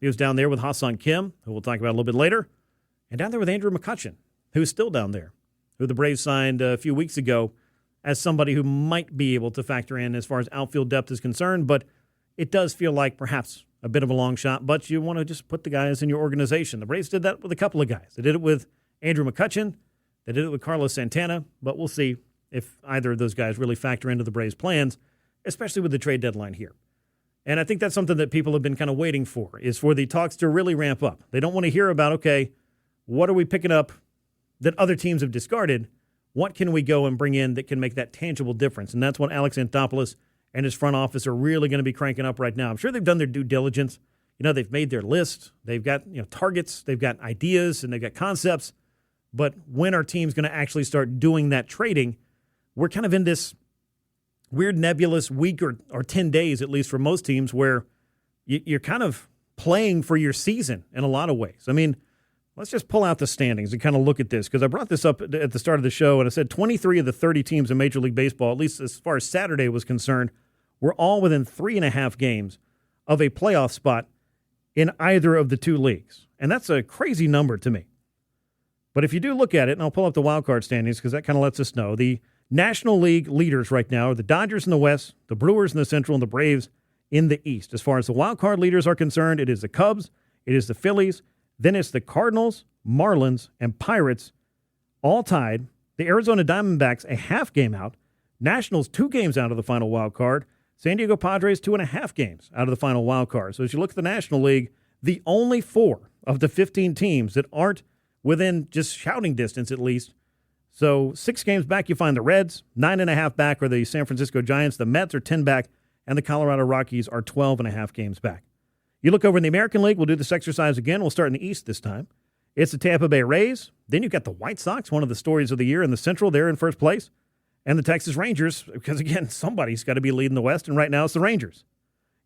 He was down there with Ha-Seong Kim, who we'll talk about a little bit later, and down there with Andrew McCutchen, who's still down there, who the Braves signed a few weeks ago as somebody who might be able to factor in as far as outfield depth is concerned. But it does feel like perhaps a bit of a long shot, but you want to just put the guys in your organization. The Braves did that with a couple of guys. They did it with Andrew McCutchen. They did it with Carlos Santana, but we'll see if either of those guys really factor into the Braves' plans, especially with the trade deadline here. And I think that's something that people have been kind of waiting for, is for the talks to really ramp up. They don't want to hear about, okay, what are we picking up that other teams have discarded? What can we go and bring in that can make that tangible difference? And that's what Alex Anthopoulos and his front office are really going to be cranking up right now. I'm sure they've done their due diligence. They've made their list. They've got targets. They've got ideas, and they've got concepts. But when our team's going to actually start doing that trading, we're kind of in this weird nebulous week or 10 days, at least for most teams, where you're kind of playing for your season in a lot of ways. I mean, let's just pull out the standings and kind of look at this, because I brought this up at the start of the show, and I said 23 of the 30 teams in Major League Baseball, at least as far as Saturday was concerned, were all within 3.5 games of a playoff spot in either of the two leagues. And that's a crazy number to me. But if you do look at it, and I'll pull up the wild card standings because that kind of lets us know, the National League leaders right now are the Dodgers in the West, the Brewers in the Central, and the Braves in the East. As far as the wild card leaders are concerned, it is the Cubs, it is the Phillies, then it's the Cardinals, Marlins, and Pirates, all tied. The Arizona Diamondbacks a half game out, Nationals 2 games out of the final wild card, San Diego Padres 2.5 games out of the final wild card. So as you look at the National League, the only 4 of the 15 teams that aren't within just shouting distance at least. So 6 games back, you find the Reds. 9.5 back are the San Francisco Giants. The Mets are 10 back, and the Colorado Rockies are 12.5 games back. You look over in the American League, we'll do this exercise again. We'll start in the East this time. It's the Tampa Bay Rays. Then you've got the White Sox, one of the stories of the year in the Central. They're in first place. And the Texas Rangers, because, again, somebody's got to be leading the West, and right now it's the Rangers.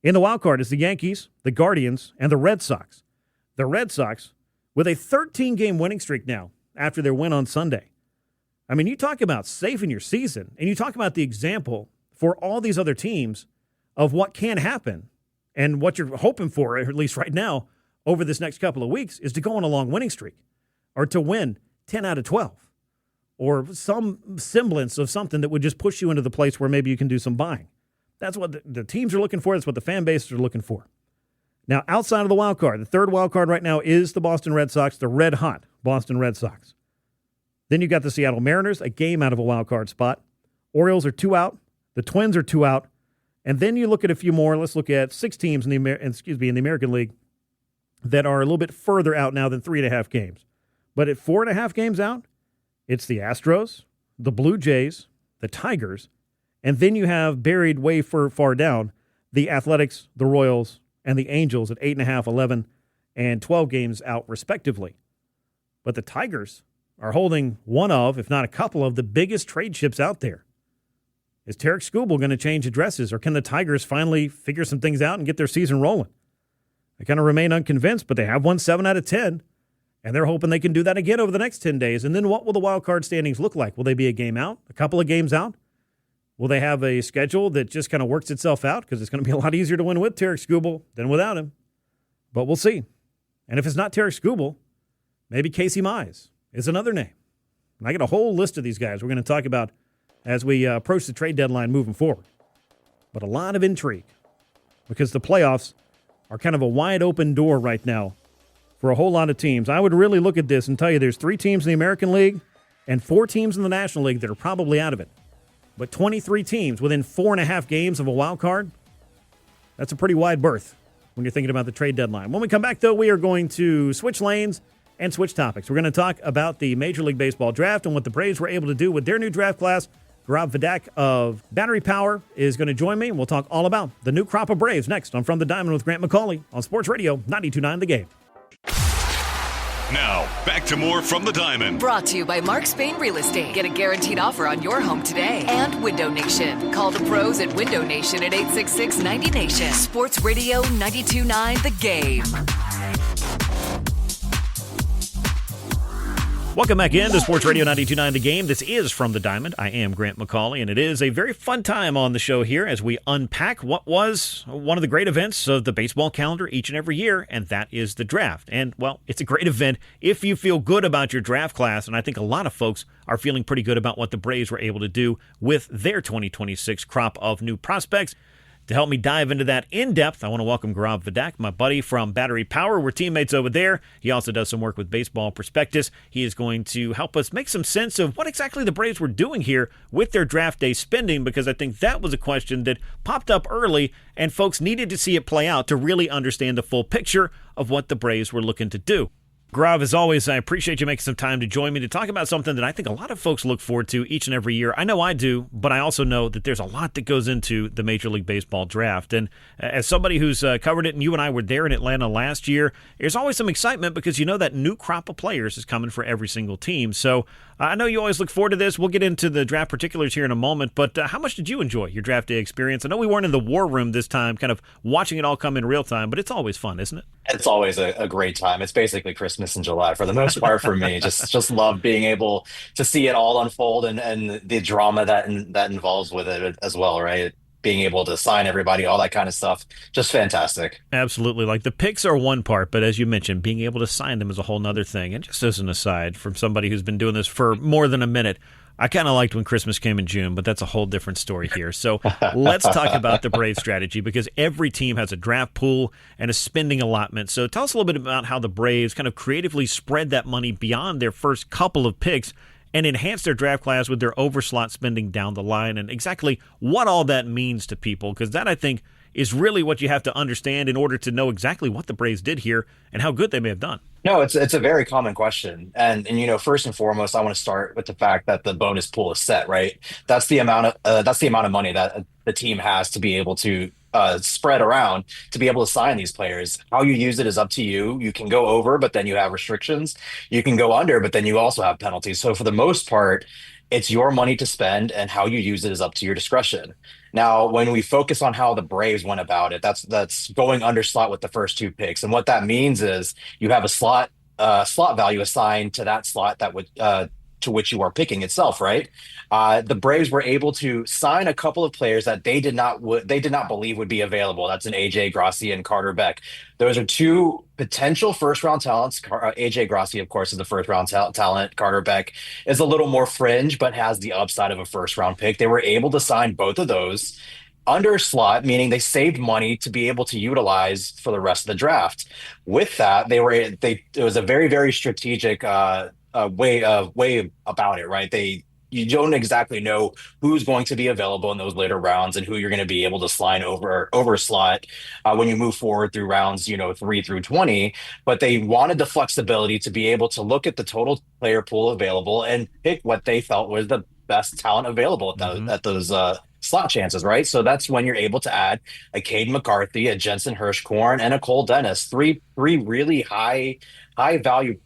In the wild card, it's the Yankees, the Guardians, and the Red Sox. The Red Sox, with a 13-game winning streak now after their win on Sunday. I mean, you talk about safe in your season, and you talk about the example for all these other teams of what can happen, and what you're hoping for, at least right now, over this next couple of weeks, is to go on a long winning streak, or to win 10 out of 12, or some semblance of something that would just push you into the place where maybe you can do some buying. That's what the teams are looking for. That's what the fan bases are looking for. Now, outside of the wild card, the third wild card right now is the Boston Red Sox, the red-hot Boston Red Sox. Then you got the Seattle Mariners, a game out of a wild card spot. Orioles are 2 out. The Twins are 2 out. And then you look at a few more. Let's look at 6 teams in the American League that are a little bit further out now than 3.5 games. But at 4.5 games out, it's the Astros, the Blue Jays, the Tigers, and then you have buried way far down the Athletics, the Royals, and the Angels at 8.5, 11, and 12 games out respectively. But the Tigers are holding one of, if not a couple of, the biggest trade chips out there. Is Tarek Skubal going to change addresses, or can the Tigers finally figure some things out and get their season rolling? I kind of remain unconvinced, but they have won 7 out of 10, and they're hoping they can do that again over the next 10 days. And then what will the wild card standings look like? Will they be a game out, a couple of games out? Will they have a schedule that just kind of works itself out? Because it's going to be a lot easier to win with Tarek Skubal than without him. But we'll see. And if it's not Tarek Skubal, maybe Casey Mize is another name. And I got a whole list of these guys we're going to talk about as we approach the trade deadline moving forward. But a lot of intrigue, because the playoffs are kind of a wide open door right now for a whole lot of teams. I would really look at this and tell you there's 3 teams in the American League and 4 teams in the National League that are probably out of it. But 23 teams within 4.5 games of a wild card, that's a pretty wide berth when you're thinking about the trade deadline. When we come back, though, we are going to switch lanes and switch topics. We're going to talk about the Major League Baseball draft and what the Braves were able to do with their new draft class. Gaurav Vedak of Battery Power is going to join me, and we'll talk all about the new crop of Braves next on From the Diamond with Grant McAuley on Sports Radio 92.9 The Game. Now, back to more From the Diamond. Brought to you by Mark Spain Real Estate. Get a guaranteed offer on your home today. And Window Nation. Call the pros at Window Nation at 866-90Nation. Sports Radio 92.9 The Game. Welcome back in to Sports Radio 92.9 The Game. This is From the Diamond. I am Grant McAuley, and it is a very fun time on the show here as we unpack what was one of the great events of the baseball calendar each and every year, and that is the draft. And, well, it's a great event if you feel good about your draft class, and I think a lot of folks are feeling pretty good about what the Braves were able to do with their 2026 crop of new prospects. To help me dive into that in depth, I want to welcome Gaurav Vedak, my buddy from Battery Power. We're teammates over there. He also does some work with Baseball Prospectus. He is going to help us make some sense of what exactly the Braves were doing here with their draft day spending, because I think that was a question that popped up early, and folks needed to see it play out to really understand the full picture of what the Braves were looking to do. Gaurav, as always, I appreciate you making some time to join me to talk about something that I think a lot of folks look forward to each and every year. I know I do, but I also know that there's a lot that goes into the Major League Baseball draft. And as somebody who's covered it, and you and I were there in Atlanta last year, there's always some excitement because you know that new crop of players is coming for every single team. So I know you always look forward to this. We'll get into the draft particulars here in a moment, but how much did you enjoy your draft day experience? I know we weren't in the war room this time, kind of watching it all come in real time, but it's always fun, isn't it? It's always a great time. It's basically Christmas in July for the most part for me. Just love being able to see it all unfold and the drama that involves with it as well, right? Being able to sign everybody, all that kind of stuff. Just fantastic. Absolutely. Like the picks are one part, but as you mentioned, being able to sign them is a whole nother thing. And just as an aside, from somebody who's been doing this for more than a minute, I kind of liked when Christmas came in June, but that's a whole different story here. So let's talk about the Braves strategy because every team has a draft pool and a spending allotment. So tell us a little bit about how the Braves kind of creatively spread that money beyond their first couple of picks and enhance their draft class with their overslot spending down the line and exactly what all that means to people, because that, I think, is really what you have to understand in order to know exactly what the Braves did here and how good they may have done. No, it's a very common question. And first and foremost, I want to start with the fact that the bonus pool is set, right? That's the amount of money that the team has to be able to spread around to be able to sign these players. How you use it is up to you. You can go over, but then you have restrictions. You can go under, but then you also have penalties. So for the most part, it's your money to spend, and how you use it is up to your discretion. Now, when we focus on how the Braves went about it, that's going under slot with the first two picks. And what that means is you have a slot value assigned to that slot that would to which you are picking itself, right? The Braves were able to sign a couple of players that they did not believe would be available. That's an AJ Gracia and Carter Beck. Those are two potential first-round talents. AJ Gracia, of course, is the first-round talent. Carter Beck is a little more fringe, but has the upside of a first-round pick. They were able to sign both of those under slot, meaning they saved money to be able to utilize for the rest of the draft. With that, it was a very, very strategic way about it, right? You don't exactly know who's going to be available in those later rounds and who you're going to be able to slide over slot when you move forward through rounds, 3 through 20. But they wanted the flexibility to be able to look at the total player pool available and pick what they felt was the best talent available at those slot chances, right? So that's when you're able to add a Cade McCarthy, a Jensen Hirschkorn, and a Cole Dennis, three really high value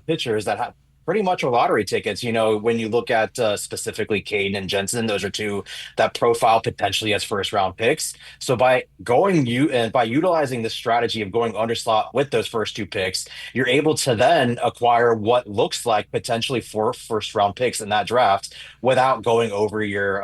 pitchers that have pretty much are lottery tickets. When you look at specifically Cade and Jensen, those are two that profile potentially as first round picks. So by utilizing the strategy of going under slot with those first two picks, you're able to then acquire what looks like potentially 4 first round picks in that draft without going over your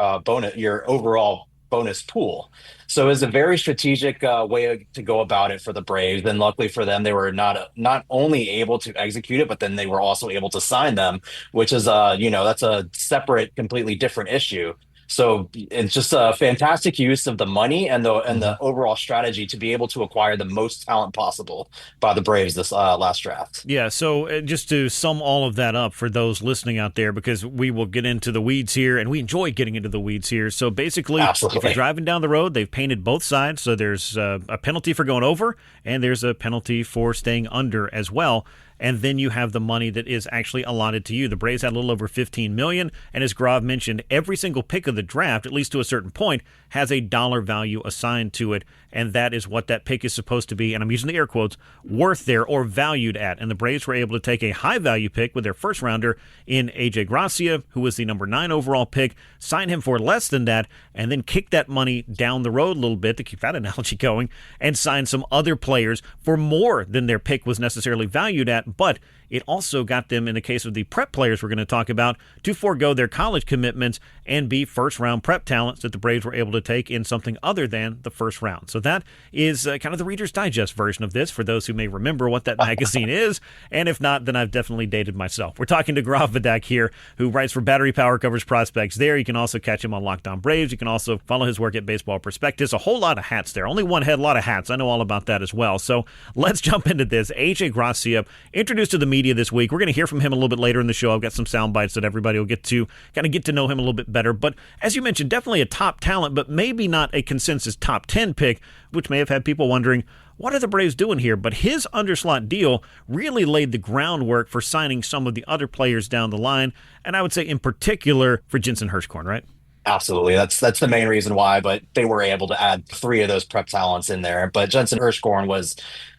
overall bonus pool. So it was a very strategic way to go about it for the Braves. And luckily for them, they were not only able to execute it, but then they were also able to sign them, which is that's a separate, completely different issue. So it's just a fantastic use of the money and the overall strategy to be able to acquire the most talent possible by the Braves this last draft. Yeah, so just to sum all of that up for those listening out there, because we will get into the weeds here, and we enjoy getting into the weeds here. So basically, Absolutely. If you're driving down the road, they've painted both sides, so there's a penalty for going over, and there's a penalty for staying under as well. And then you have the money that is actually allotted to you. The Braves had a little over $15 million, and as Gaurav mentioned, every single pick of the draft, at least to a certain point, has a dollar value assigned to it, and that is what that pick is supposed to be, and I'm using the air quotes, worth there or valued at. And the Braves were able to take a high-value pick with their first-rounder in AJ Gracia, who was the number 9 overall pick, sign him for less than that, and then kick that money down the road a little bit, to keep that analogy going, and sign some other players for more than their pick was necessarily valued at. But it also got them, in the case of the prep players we're going to talk about, to forego their college commitments and be first-round prep talents that the Braves were able to take in something other than the first round. So that is kind of the Reader's Digest version of this, for those who may remember what that magazine is. And if not, then I've definitely dated myself. We're talking to Gaurav Vedak here, who writes for Battery Power, covers prospects there. You can also catch him on Locked On Braves. You can also follow his work at Baseball Prospectus. A whole lot of hats there. Only one head, a lot of hats. I know all about that as well. So let's jump into this. AJ Gracia, introduced to the media this week. We're going to hear from him a little bit later in the show. I've got some sound bites that everybody will get to kind of get to know him a little bit better. But as you mentioned, definitely a top talent, but maybe not a consensus top 10 pick, which may have had people wondering, what are the Braves doing here? But his underslot deal really laid the groundwork for signing some of the other players down the line, and I would say in particular for Jensen Hirschkorn, right? Absolutely. That's the main reason why, but they were able to add 3 of those prep talents in there. But Jensen Hirschkorn was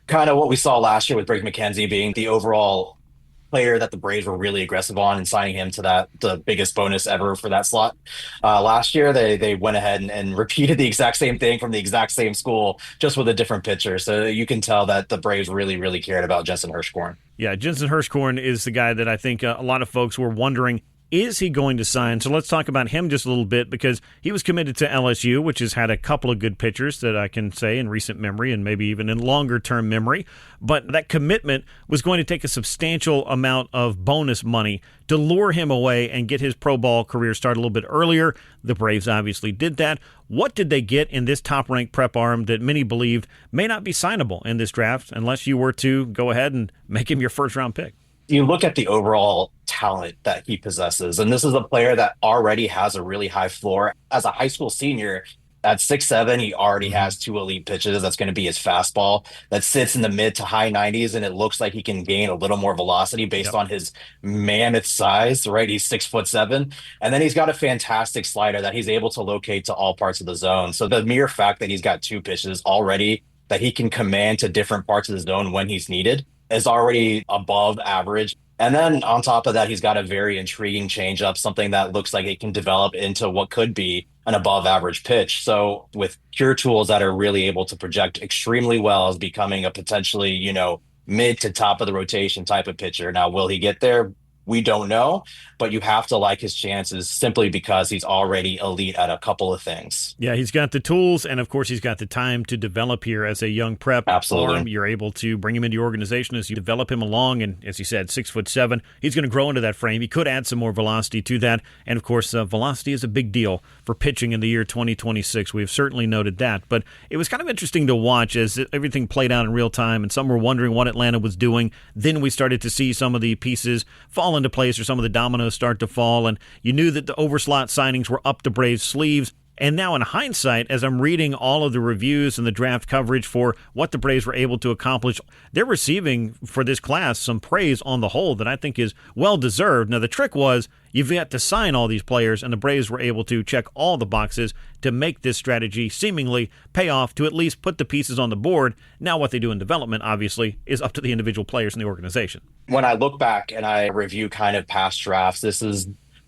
kind of what we saw last year with Briggs McKenzie being the overall player that the Braves were really aggressive on and signing him to the biggest bonus ever for that slot. Last year, they went ahead and repeated the exact same thing from the exact same school, just with a different pitcher. So you can tell that the Braves really, really cared about Jensen Hirschkorn. Yeah, Jensen Hirschkorn is the guy that I think a lot of folks were wondering, is he going to sign? So let's talk about him just a little bit, because he was committed to LSU, which has had a couple of good pitchers that I can say in recent memory and maybe even in longer-term memory. But that commitment was going to take a substantial amount of bonus money to lure him away and get his pro ball career started a little bit earlier. The Braves obviously did that. What did they get in this top-ranked prep arm that many believed may not be signable in this draft unless you were to go ahead and make him your first-round pick? You look at the overall talent that he possesses, and this is a player that already has a really high floor. As a high school senior, at 6'7", he already has 2 elite pitches. That's going to be his fastball that sits in the mid to high 90s, and it looks like he can gain a little more velocity based on his mammoth size, right? He's 6'7", and then he's got a fantastic slider that he's able to locate to all parts of the zone. So the mere fact that he's got 2 pitches already that he can command to different parts of the zone when he's needed is already above average. And then on top of that, he's got a very intriguing changeup, something that looks like it can develop into what could be an above average pitch. So with pure tools that are really able to project extremely well as becoming a potentially, mid to top of the rotation type of pitcher. Now, will he get there? We don't know, but you have to like his chances simply because he's already elite at a couple of things. Yeah, he's got the tools, and of course he's got the time to develop here as a young prep arm. You're able to bring him into your organization as you develop him along, and as you said, 6'7", he's going to grow into that frame. He could add some more velocity to that, and of course velocity is a big deal for pitching in the year 2026. We've certainly noted that, but it was kind of interesting to watch as everything played out in real time, and some were wondering what Atlanta was doing. Then we started to see some of the pieces fall into place, or some of the dominoes start to fall, and you knew that the overslot signings were up the Braves' sleeves. And now in hindsight, as I'm reading all of the reviews and the draft coverage for what the Braves were able to accomplish, they're receiving for this class some praise on the whole that I think is well-deserved. Now, the trick was you've got to sign all these players, and the Braves were able to check all the boxes to make this strategy seemingly pay off, to at least put the pieces on the board. Now what they do in development, obviously, is up to the individual players in the organization. When I look back and I review kind of past drafts, this is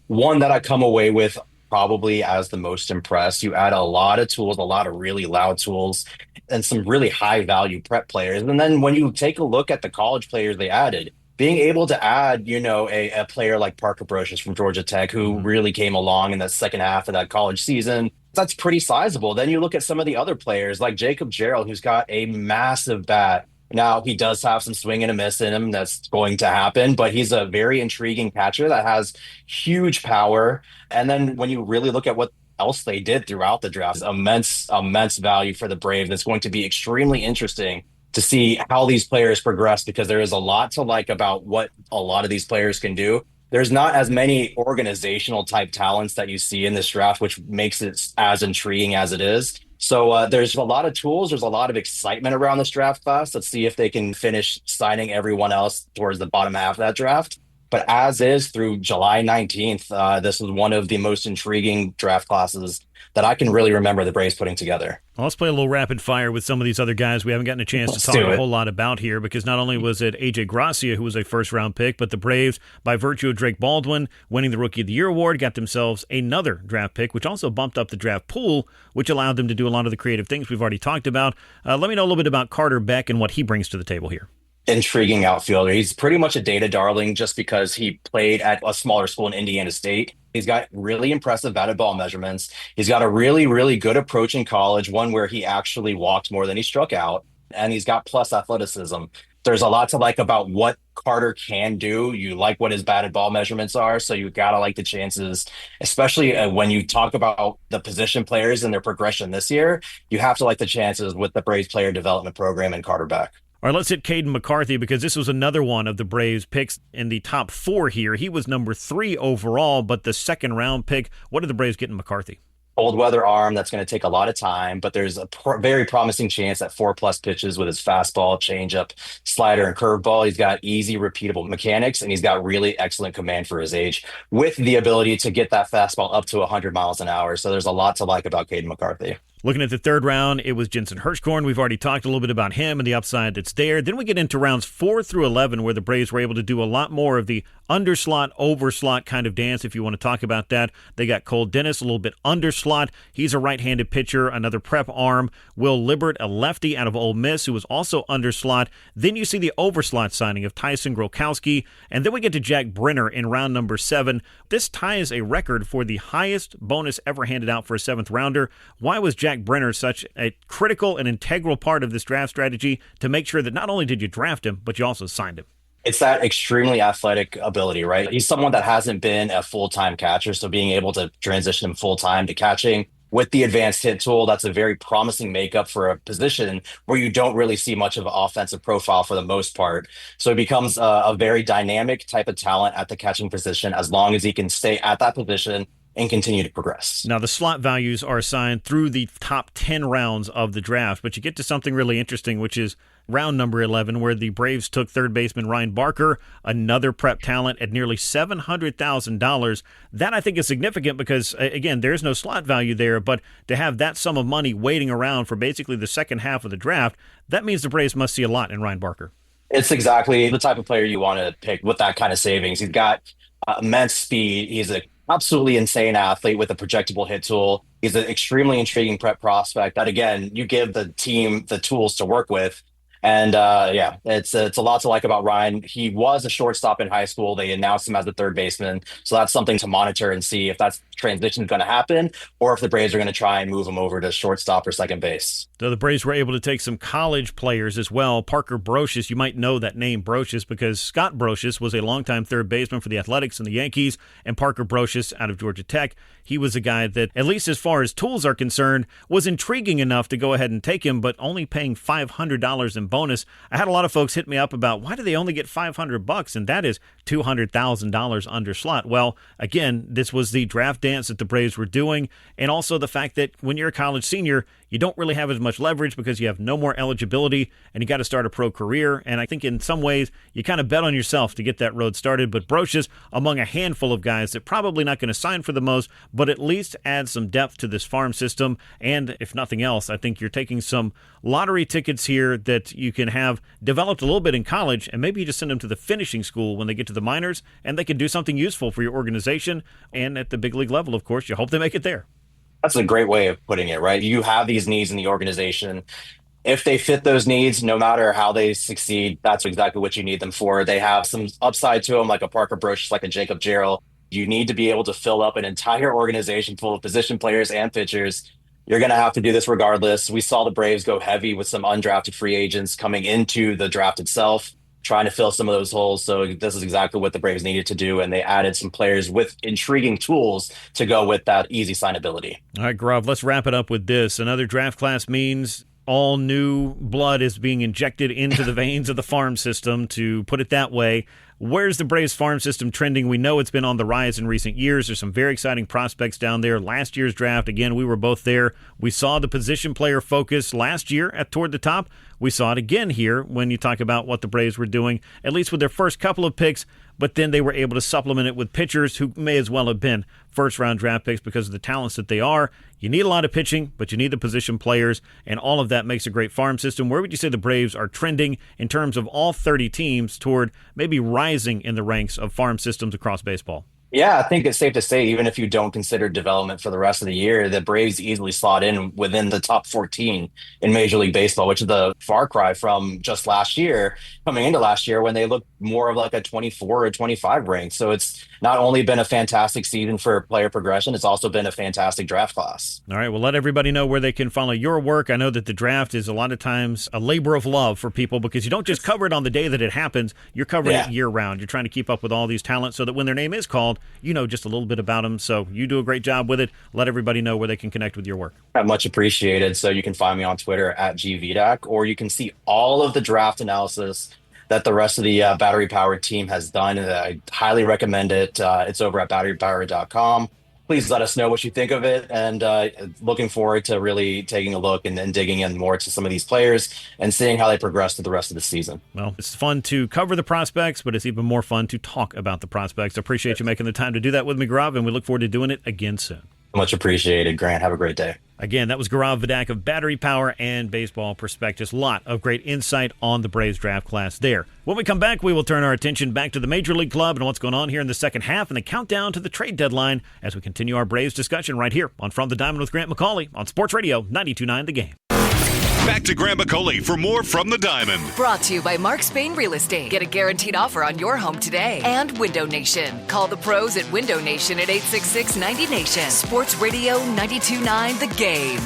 one that I come away with probably as the most impressed. You add a lot of tools, a lot of really loud tools, and some really high value prep players. And then when you take a look at the college players they added, being able to add, a player like Parker Brocious from Georgia Tech, who really came along in the second half of that college season, that's pretty sizable. Then you look at some of the other players like Jacob Gerald, who's got a massive bat. Now, he does have some swing and a miss in him. That's going to happen, but he's a very intriguing catcher that has huge power. And then when you really look at what else they did throughout the draft, immense value for the Braves. That's going to be extremely interesting to see how these players progress, because there is a lot to like about what a lot of these players can do. There's not as many organizational type talents that you see in this draft, which makes it as intriguing as it is. So there's a lot of tools. There's a lot of excitement around this draft class. Let's see if they can finish signing everyone else towards the bottom half of that draft. But as is through July 19th, this is one of the most intriguing draft classes that I can really remember the Braves putting together. Well, let's play a little rapid fire with some of these other guys we haven't gotten a chance to talk a whole lot about here, because not only was it A.J. Gracia, who was a first-round pick, but the Braves, by virtue of Drake Baldwin winning the Rookie of the Year award, got themselves another draft pick, which also bumped up the draft pool, which allowed them to do a lot of the creative things we've already talked about. Let me know a little bit about Carter Beck and what he brings to the table here. Intriguing outfielder. He's pretty much a data darling just because he played at a smaller school in Indiana State. He's got really impressive batted ball measurements. He's got a really, really good approach in college, one where he actually walked more than he struck out, and he's got plus athleticism. There's a lot to like about what Carter can do. You like what his batted ball measurements are, so you got to like the chances, especially when you talk about the position players and their progression this year. You have to like the chances with the Braves player development program and Carter Beck. All right, let's hit Caden McCarthy, because this was another one of the Braves picks in the top 4 here. He was number 3 overall, but the second-round pick. What did the Braves get in McCarthy? cold weather arm that's going to take a lot of time, but there's a very promising chance at 4+ pitches with his fastball, changeup, slider, and curveball. He's got easy, repeatable mechanics, and he's got really excellent command for his age, with the ability to get that fastball up to 100 miles an hour. So there's a lot to like about Caden McCarthy. Looking at the third round, it was Jensen Hirschkorn. We've already talked a little bit about him and the upside that's there. Then we get into rounds 4 through 11, where the Braves were able to do a lot more of the underslot, overslot kind of dance, if you want to talk about that. They got Cole Dennis, a little bit underslot. He's a right-handed pitcher, another prep arm. Will Libbert, a lefty out of Ole Miss, who was also underslot. Then you see the overslot signing of Tyson Grokowski. And then we get to Jack Brenner in round number 7. This ties a record for the highest bonus ever handed out for a 7th rounder. Why was Jack Brenner such a critical and integral part of this draft strategy to make sure that not only did you draft him, but you also signed him? It's that extremely athletic ability, right? He's someone that hasn't been a full-time catcher, so being able to transition him full-time to catching with the advanced hit tool, that's a very promising makeup for a position where you don't really see much of an offensive profile for the most part. So it becomes a very dynamic type of talent at the catching position, as long as he can stay at that position and continue to progress. Now, the slot values are assigned through the top 10 rounds of the draft, but you get to something really interesting, which is round number 11, where the Braves took third baseman Ryan Barker, another prep talent, at nearly $700,000. That, I think, is significant because, again, there's no slot value there, but to have that sum of money waiting around for basically the second half of the draft, that means the Braves must see a lot in Ryan Barker. It's exactly the type of player you want to pick with that kind of savings. He's got immense speed. He's a absolutely insane athlete with a projectable hit tool. He's an extremely intriguing prep prospect that, again, you give the team the tools to work with. And it's a lot to like about Ryan. He was a shortstop in high school. They announced him as the third baseman. So that's something to monitor and see if that transition is going to happen or if the Braves are going to try and move him over to shortstop or second base. So the Braves were able to take some college players as well. Parker Brocious, you might know that name, Brocious, because Scott Brocious was a longtime third baseman for the Athletics and the Yankees, and Parker Brocious out of Georgia Tech. He was a guy that, at least as far as tools are concerned, was intriguing enough to go ahead and take him, but only paying $500 in bonus. I had a lot of folks hit me up about why do they only get $500, and that is $200,000 under slot. Well, again, this was the draft dance that the Braves were doing, and also the fact that when you're a college senior, you don't really have as much leverage because you have no more eligibility and you got to start a pro career. And I think in some ways you kind of bet on yourself to get that road started. But Brocious, among a handful of guys that probably not going to sign for the most, but at least add some depth to this farm system. And if nothing else, I think you're taking some lottery tickets here that you can have developed a little bit in college, and maybe you just send them to the finishing school when they get to the minors, and they can do something useful for your organization. And at the big league level, of course, you hope they make it there. That's a great way of putting it, right? You have these needs in the organization. If they fit those needs, no matter how they succeed, that's exactly what you need them for. They have some upside to them, like a Parker Brocious, like a Jacob Jarrell. You need to be able to fill up an entire organization full of position players and pitchers. You're going to have to do this regardless. We saw the Braves go heavy with some undrafted free agents coming into the draft itself, trying to fill some of those holes. So this is exactly what the Braves needed to do, and they added some players with intriguing tools to go with that easy signability. All right, Gaurav, let's wrap it up with this. Another draft class means all new blood is being injected into the veins of the farm system, to put it that way. Where's the Braves farm system trending? We know it's been on the rise in recent years. There's some very exciting prospects down there. Last year's draft, again, we were both there. We saw the position player focus last year toward the top. We saw it again here when you talk about what the Braves were doing, at least with their first couple of picks, but then they were able to supplement it with pitchers who may as well have been first-round draft picks because of the talents that they are. You need a lot of pitching, but you need the position players, and all of that makes a great farm system. Where would you say the Braves are trending in terms of all 30 teams toward maybe rising in the ranks of farm systems across baseball? Yeah, I think it's safe to say, even if you don't consider development for the rest of the year, the Braves easily slot in within the top 14 in Major League Baseball, which is the far cry from just last year, coming into last year when they looked more of like a 24 or 25 rank. So it's not only been a fantastic season for player progression, it's also been a fantastic draft class. All right, well, let everybody know where they can follow your work. I know that the draft is a lot of times a labor of love for people because you don't just cover it on the day that it happens. You're covering it year-round. You're trying to keep up with all these talents so that when their name is called, you know just a little bit about them. So you do a great job with it. Let everybody know where they can connect with your work. Much appreciated. So you can find me on Twitter at GVDAC, or you can see all of the draft analysis that the rest of the Battery Powered team has done. I highly recommend it. It's over at batterypowered.com. please let us know what you think of it. And looking forward to really taking a look and digging in more to some of these players and seeing how they progress through the rest of the season. Well, it's fun to cover the prospects, but it's even more fun to talk about the prospects. I appreciate you making the time to do that with me, Gaurav, and we look forward to doing it again soon. Much appreciated, Grant. Have a great day. Again, that was Gaurav Vedak of Battery Power and Baseball Prospectus. A lot of great insight on the Braves draft class there. When we come back, we will turn our attention back to the Major League Club and what's going on here in the second half and the countdown to the trade deadline as we continue our Braves discussion right here on From the Diamond with Grant McAuley on Sports Radio 92.9 The Game. Back to Grant McAuley for more From the Diamond. Brought to you by Mark Spain Real Estate. Get a guaranteed offer on your home today. And Window Nation. Call the pros at Window Nation at 866-90Nation. Sports Radio 92.9 The Game.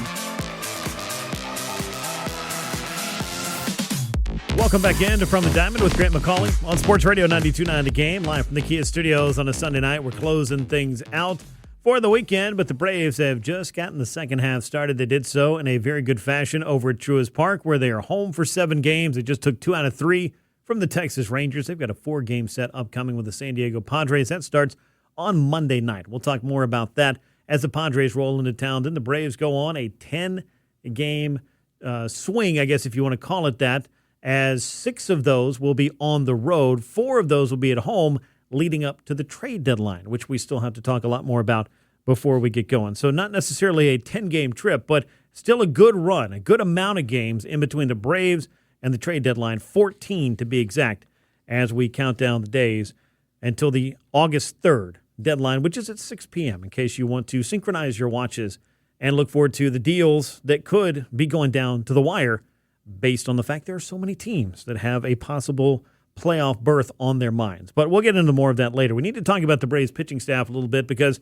Welcome back in to From the Diamond with Grant McAuley on Sports Radio 92.9 The Game. Live from the Kia Studios on a Sunday night. We're closing things out for the weekend, but the Braves have just gotten the second half started. They did so in a very good fashion over at Truist Park, where they are home for 7 games. They just took 2 out of 3 from the Texas Rangers. They've got a 4-game set upcoming with the San Diego Padres. That starts on Monday night. We'll talk more about that as the Padres roll into town. Then the Braves go on a 10-game swing, I guess if you want to call it that, as 6 of those will be on the road. 4 of those will be at home, leading up to the trade deadline, which we still have to talk a lot more about before we get going. So not necessarily a 10-game trip, but still a good run, a good amount of games in between the Braves and the trade deadline, 14 to be exact, as we count down the days until the August 3rd deadline, which is at 6 p.m., in case you want to synchronize your watches and look forward to the deals that could be going down to the wire based on the fact there are so many teams that have a possible playoff berth on their minds. But we'll get into more of that later. We need to talk about the Braves pitching staff a little bit because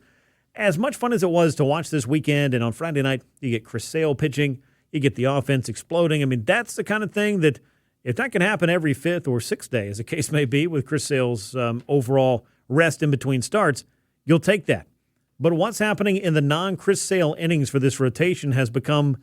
as much fun as it was to watch this weekend, and on Friday night, you get Chris Sale pitching, you get the offense exploding. I mean, that's the kind of thing that if that can happen every 5th or 6th day, as the case may be, with Chris Sale's overall rest in between starts, you'll take that. But what's happening in the non-Chris Sale innings for this rotation has become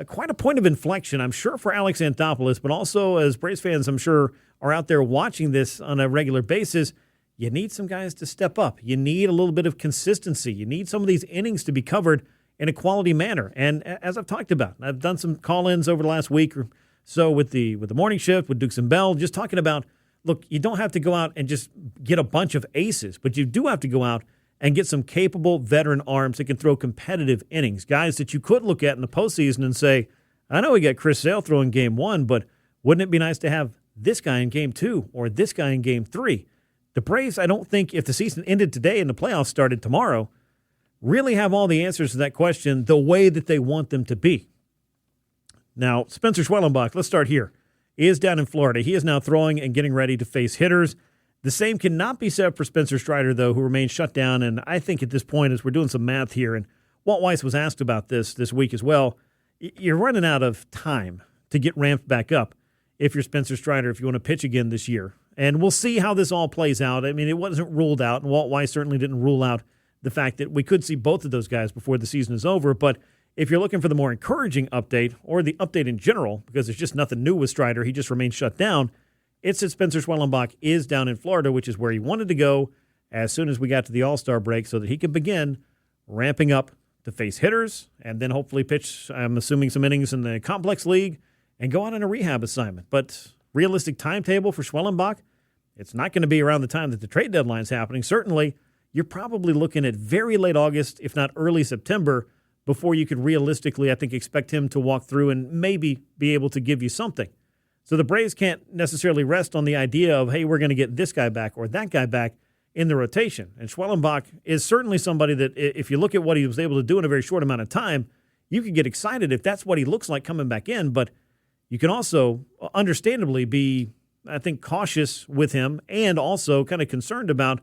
quite a point of inflection, I'm sure, for Alex Anthopoulos, but also as Braves fans, I'm sure, are out there watching this on a regular basis. You need some guys to step up. You need a little bit of consistency. You need some of these innings to be covered in a quality manner. And as I've talked about, I've done some call-ins over the last week or so with the morning shift, with Dukes and Bell, just talking about, look, you don't have to go out and just get a bunch of aces, but you do have to go out and get some capable veteran arms that can throw competitive innings, guys that you could look at in the postseason and say, I know we got Chris Sale throwing game 1, but wouldn't it be nice to have this guy in game 2 or this guy in game 3? The Braves, I don't think, if the season ended today and the playoffs started tomorrow, really have all the answers to that question the way that they want them to be. Now, Spencer Schwellenbach, let's start here. He is down in Florida. He is now throwing and getting ready to face hitters. The same cannot be said for Spencer Strider, though, who remains shut down. And I think at this point, as we're doing some math here, and Walt Weiss was asked about this week as well, you're running out of time to get ramped back up if you're Spencer Strider, if you want to pitch again this year. And we'll see how this all plays out. I mean, it wasn't ruled out, and Walt Weiss certainly didn't rule out the fact that we could see both of those guys before the season is over. But if you're looking for the more encouraging update, or the update in general, because there's just nothing new with Strider, he just remains shut down, it's that Spencer Schwellenbach is down in Florida, which is where he wanted to go as soon as we got to the All-Star break so that he could begin ramping up to face hitters and then hopefully pitch, I'm assuming, some innings in the Complex League and go out on a rehab assignment. But realistic timetable for Schwellenbach, it's not going to be around the time that the trade deadline is happening. Certainly, you're probably looking at very late August, if not early September, before you could realistically, I think, expect him to walk through and maybe be able to give you something. So the Braves can't necessarily rest on the idea of, hey, we're going to get this guy back or that guy back in the rotation. And Schwellenbach is certainly somebody that, if you look at what he was able to do in a very short amount of time, you could get excited if that's what he looks like coming back in. But you can also understandably be, I think, cautious with him and also kind of concerned about,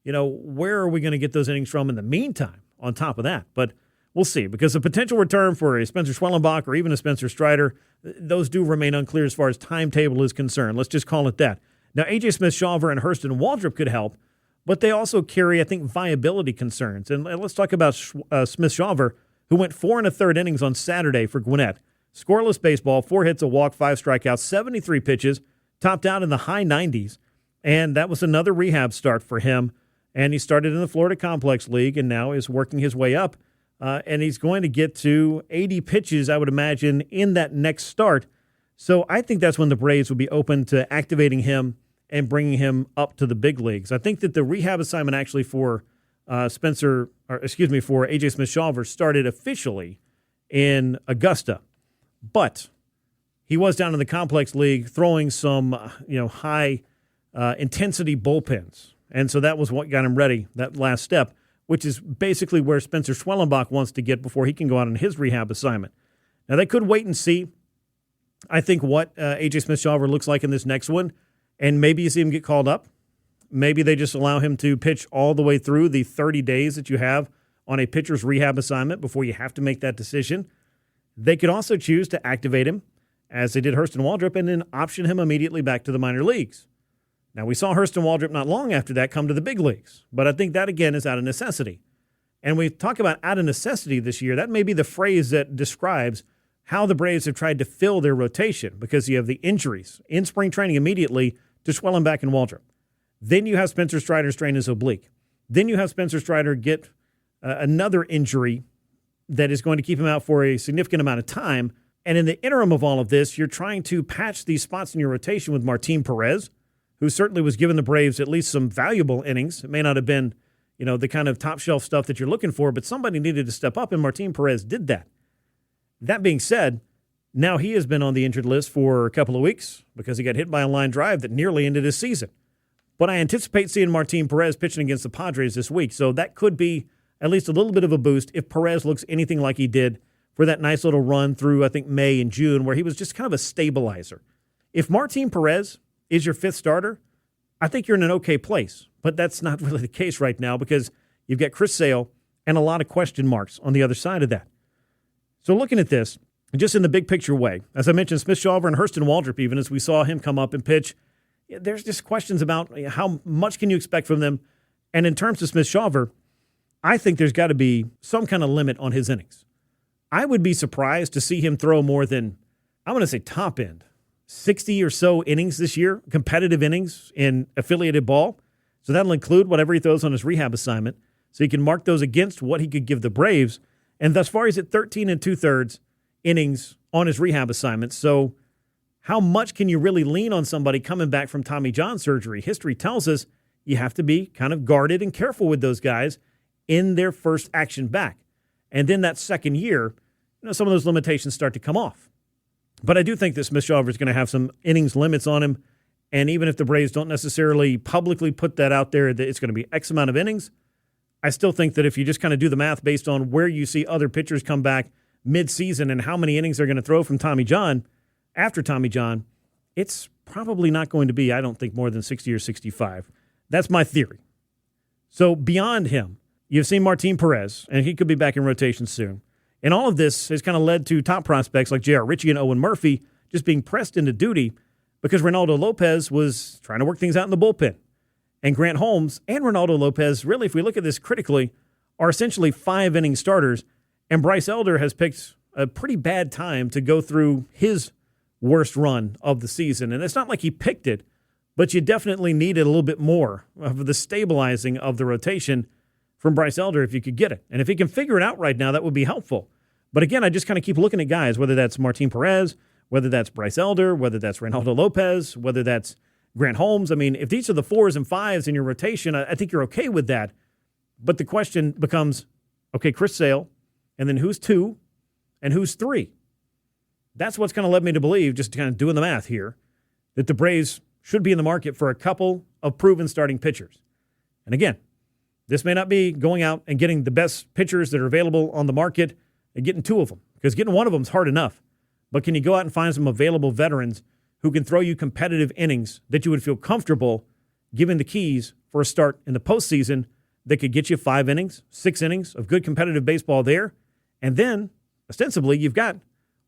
where are we going to get those innings from in the meantime on top of that. But we'll see, because the potential return for a Spencer Schwellenbach or even a Spencer Strider, those do remain unclear as far as timetable is concerned. Let's just call it that. Now, A.J. Smith-Shawver and Hurston Waldrop could help, but they also carry, I think, viability concerns. And let's talk about Smith-Shawver, who went 4 1/3 innings on Saturday for Gwinnett. Scoreless baseball, 4 hits, a walk, 5 strikeouts, 73 pitches, topped out in the high 90s. And that was another rehab start for him. And he started in the Florida Complex League and now is working his way up. And he's going to get to 80 pitches, I would imagine, in that next start. So I think that's when the Braves would be open to activating him and bringing him up to the big leagues. I think that the rehab assignment actually for for A.J. Smith-Shawver started officially in Augusta. But he was down in the Complex League throwing some, high intensity bullpens. And so that was what got him ready, that last step, which is basically where Spencer Schwellenbach wants to get before he can go out on his rehab assignment. Now, they could wait and see, I think, what A.J. Smith-Shawver looks like in this next one, and maybe you see him get called up. Maybe they just allow him to pitch all the way through the 30 days that you have on a pitcher's rehab assignment before you have to make that decision. They could also choose to activate him, as they did Hurston Waldrop, and then option him immediately back to the minor leagues. Now, we saw Hurston Waldrop not long after that come to the big leagues, but I think that, again, is out of necessity. And we talk about out of necessity this year. That may be the phrase that describes how the Braves have tried to fill their rotation, because you have the injuries in spring training immediately to Schwellenbach and Waldrop. Then you have Spencer Strider strain his oblique. Then you have Spencer Strider get another injury that is going to keep him out for a significant amount of time. And in the interim of all of this, you're trying to patch these spots in your rotation with Martin Perez, who certainly was giving the Braves at least some valuable innings. It may not have been, the kind of top-shelf stuff that you're looking for, but somebody needed to step up, and Martin Perez did that. That being said, now he has been on the injured list for a couple of weeks because he got hit by a line drive that nearly ended his season. But I anticipate seeing Martin Perez pitching against the Padres this week, so that could be at least a little bit of a boost if Perez looks anything like he did for that nice little run through, I think, May and June, where he was just kind of a stabilizer. If Martin Perez is your fifth starter, I think you're in an okay place. But that's not really the case right now because you've got Chris Sale and a lot of question marks on the other side of that. So looking at this, just in the big picture way, as I mentioned, Smith-Shawver and Hurston Waldrop, even as we saw him come up and pitch, there's just questions about how much can you expect from them. And in terms of Smith-Shawver, I think there's got to be some kind of limit on his innings. I would be surprised to see him throw more than, I'm going to say top end, 60 or so innings this year, competitive innings in affiliated ball. So that'll include whatever he throws on his rehab assignment. So he can mark those against what he could give the Braves. And thus far, he's at 13 2/3 innings on his rehab assignment. So how much can you really lean on somebody coming back from Tommy John surgery? History tells us you have to be kind of guarded and careful with those guys in their first action back. And then that second year, some of those limitations start to come off. But I do think that Smith-Shawver is going to have some innings limits on him. And even if the Braves don't necessarily publicly put that out there, that it's going to be X amount of innings, I still think that if you just kind of do the math based on where you see other pitchers come back mid-season and how many innings they're going to throw from Tommy John, after Tommy John, it's probably not going to be, I don't think, more than 60 or 65. That's my theory. So beyond him, you've seen Martin Perez, and he could be back in rotation soon. And all of this has kind of led to top prospects like J.R. Ritchie and Owen Murphy just being pressed into duty because Ronaldo Lopez was trying to work things out in the bullpen. And Grant Holmes and Ronaldo Lopez, really, if we look at this critically, are essentially 5-inning starters. And Bryce Elder has picked a pretty bad time to go through his worst run of the season. And it's not like he picked it, but you definitely needed a little bit more of the stabilizing of the rotation from Bryce Elder if you could get it. And if he can figure it out right now, that would be helpful. But again, I just kind of keep looking at guys, whether that's Martin Perez, whether that's Bryce Elder, whether that's Ronaldo Lopez, whether that's Grant Holmes. I mean, if these are the 4s and 5s in your rotation, I think you're okay with that. But the question becomes, okay, Chris Sale, and then who's 2 and who's 3? That's what's kind of led me to believe, just kind of doing the math here, that the Braves should be in the market for a couple of proven starting pitchers. And again, this may not be going out and getting the best pitchers that are available on the market and getting 2 of them, because getting one of them is hard enough. But can you go out and find some available veterans who can throw you competitive innings that you would feel comfortable giving the keys for a start in the postseason that could get you 5 innings, 6 innings of good competitive baseball there? And then, ostensibly, you've got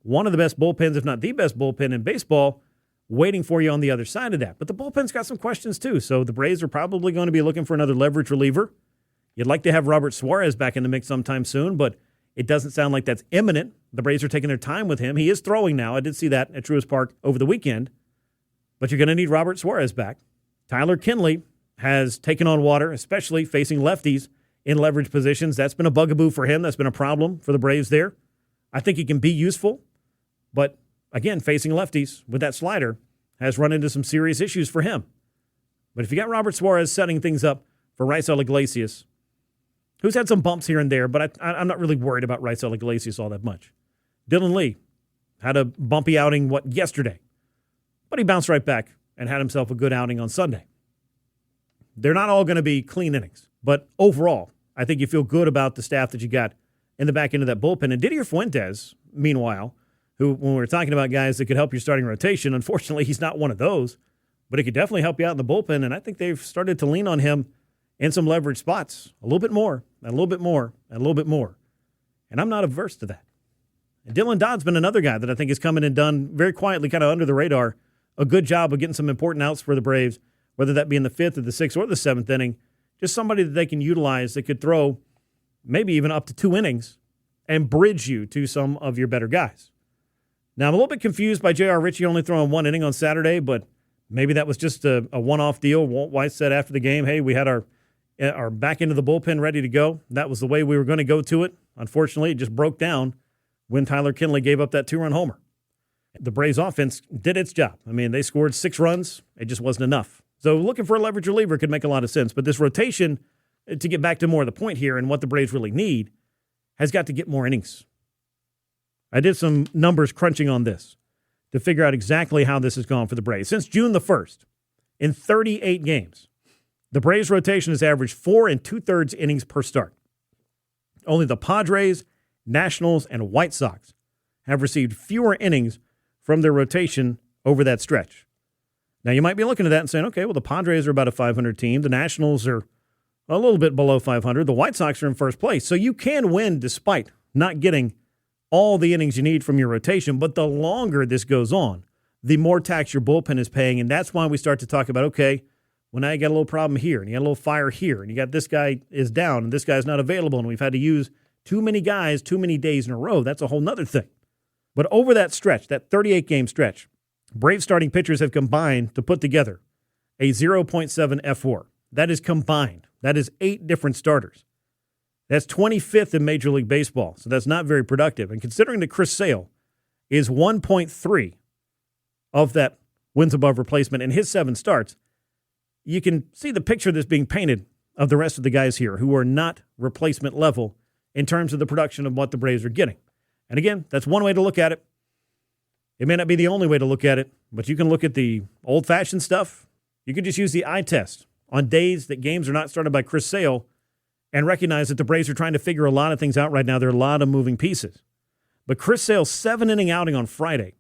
one of the best bullpens, if not the best bullpen in baseball, waiting for you on the other side of that. But the bullpen's got some questions too, so the Braves are probably going to be looking for another leverage reliever. You'd like to have Robert Suarez back in the mix sometime soon, but it doesn't sound like that's imminent. The Braves are taking their time with him. He is throwing now. I did see that at Truist Park over the weekend. But you're going to need Robert Suarez back. Tyler Kinley has taken on water, especially facing lefties in leverage positions. That's been a bugaboo for him. That's been a problem for the Braves there. I think he can be useful, but again, facing lefties with that slider has run into some serious issues for him. But if you got Robert Suarez setting things up for Raisel Iglesias, who's had some bumps here and there, but I'm not really worried about Raisel Iglesias all that much. Dylan Lee had a bumpy outing, yesterday? But he bounced right back and had himself a good outing on Sunday. They're not all going to be clean innings, but overall, I think you feel good about the staff that you got in the back end of that bullpen. And Didier Fuentes, meanwhile, who, when we were talking about guys that could help your starting rotation, unfortunately, he's not one of those, but he could definitely help you out in the bullpen, and I think they've started to lean on him in some leverage spots a little bit more, and a little bit more, and a little bit more. And I'm not averse to that. And Dylan Dodd's been another guy that I think has come in and done very quietly, kind of under the radar, a good job of getting some important outs for the Braves, whether that be in the 5th or the 6th or the 7th inning. Just somebody that they can utilize that could throw maybe even up to 2 innings and bridge you to some of your better guys. Now, I'm a little bit confused by J.R. Ritchie only throwing 1 inning on Saturday, but maybe that was just a one-off deal. Walt Weiss said after the game, hey, we had our back end of the bullpen ready to go. That was the way we were going to go to it. Unfortunately, it just broke down when Tyler Kinley gave up that 2-run homer. The Braves offense did its job. I mean, they scored 6 runs. It just wasn't enough. So looking for a leverage reliever could make a lot of sense. But this rotation, to get back to more of the point here and what the Braves really need, has got to get more innings. I did some numbers crunching on this to figure out exactly how this has gone for the Braves. Since June the 1st, in 38 games, the Braves rotation has averaged 4 2/3 innings per start. Only the Padres, Nationals, and White Sox have received fewer innings from their rotation over that stretch. Now, you might be looking at that and saying, okay, well, the Padres are about a 500 team. The Nationals are a little bit below 500. The White Sox are in first place. So you can win despite not getting all the innings you need from your rotation. But the longer this goes on, the more tax your bullpen is paying. And that's why we start to talk about, okay, well, now you got a little problem here, and you got a little fire here, and you got this guy is down, and this guy's not available, and we've had to use too many guys, too many days in a row. That's a whole nother thing. But over that stretch, that 38-game stretch, Braves starting pitchers have combined to put together a 0.7 F4. That is combined. That is 8 different starters. That's 25th in Major League Baseball, so that's not very productive. And considering that Chris Sale is 1.3 of that wins above replacement in his 7 starts, you can see the picture that's being painted of the rest of the guys here who are not replacement level in terms of the production of what the Braves are getting. And again, that's one way to look at it. It may not be the only way to look at it, but you can look at the old-fashioned stuff. You can just use the eye test on days that games are not started by Chris Sale and recognize that the Braves are trying to figure a lot of things out right now. There are a lot of moving pieces. But Chris Sale's 7-inning outing on Friday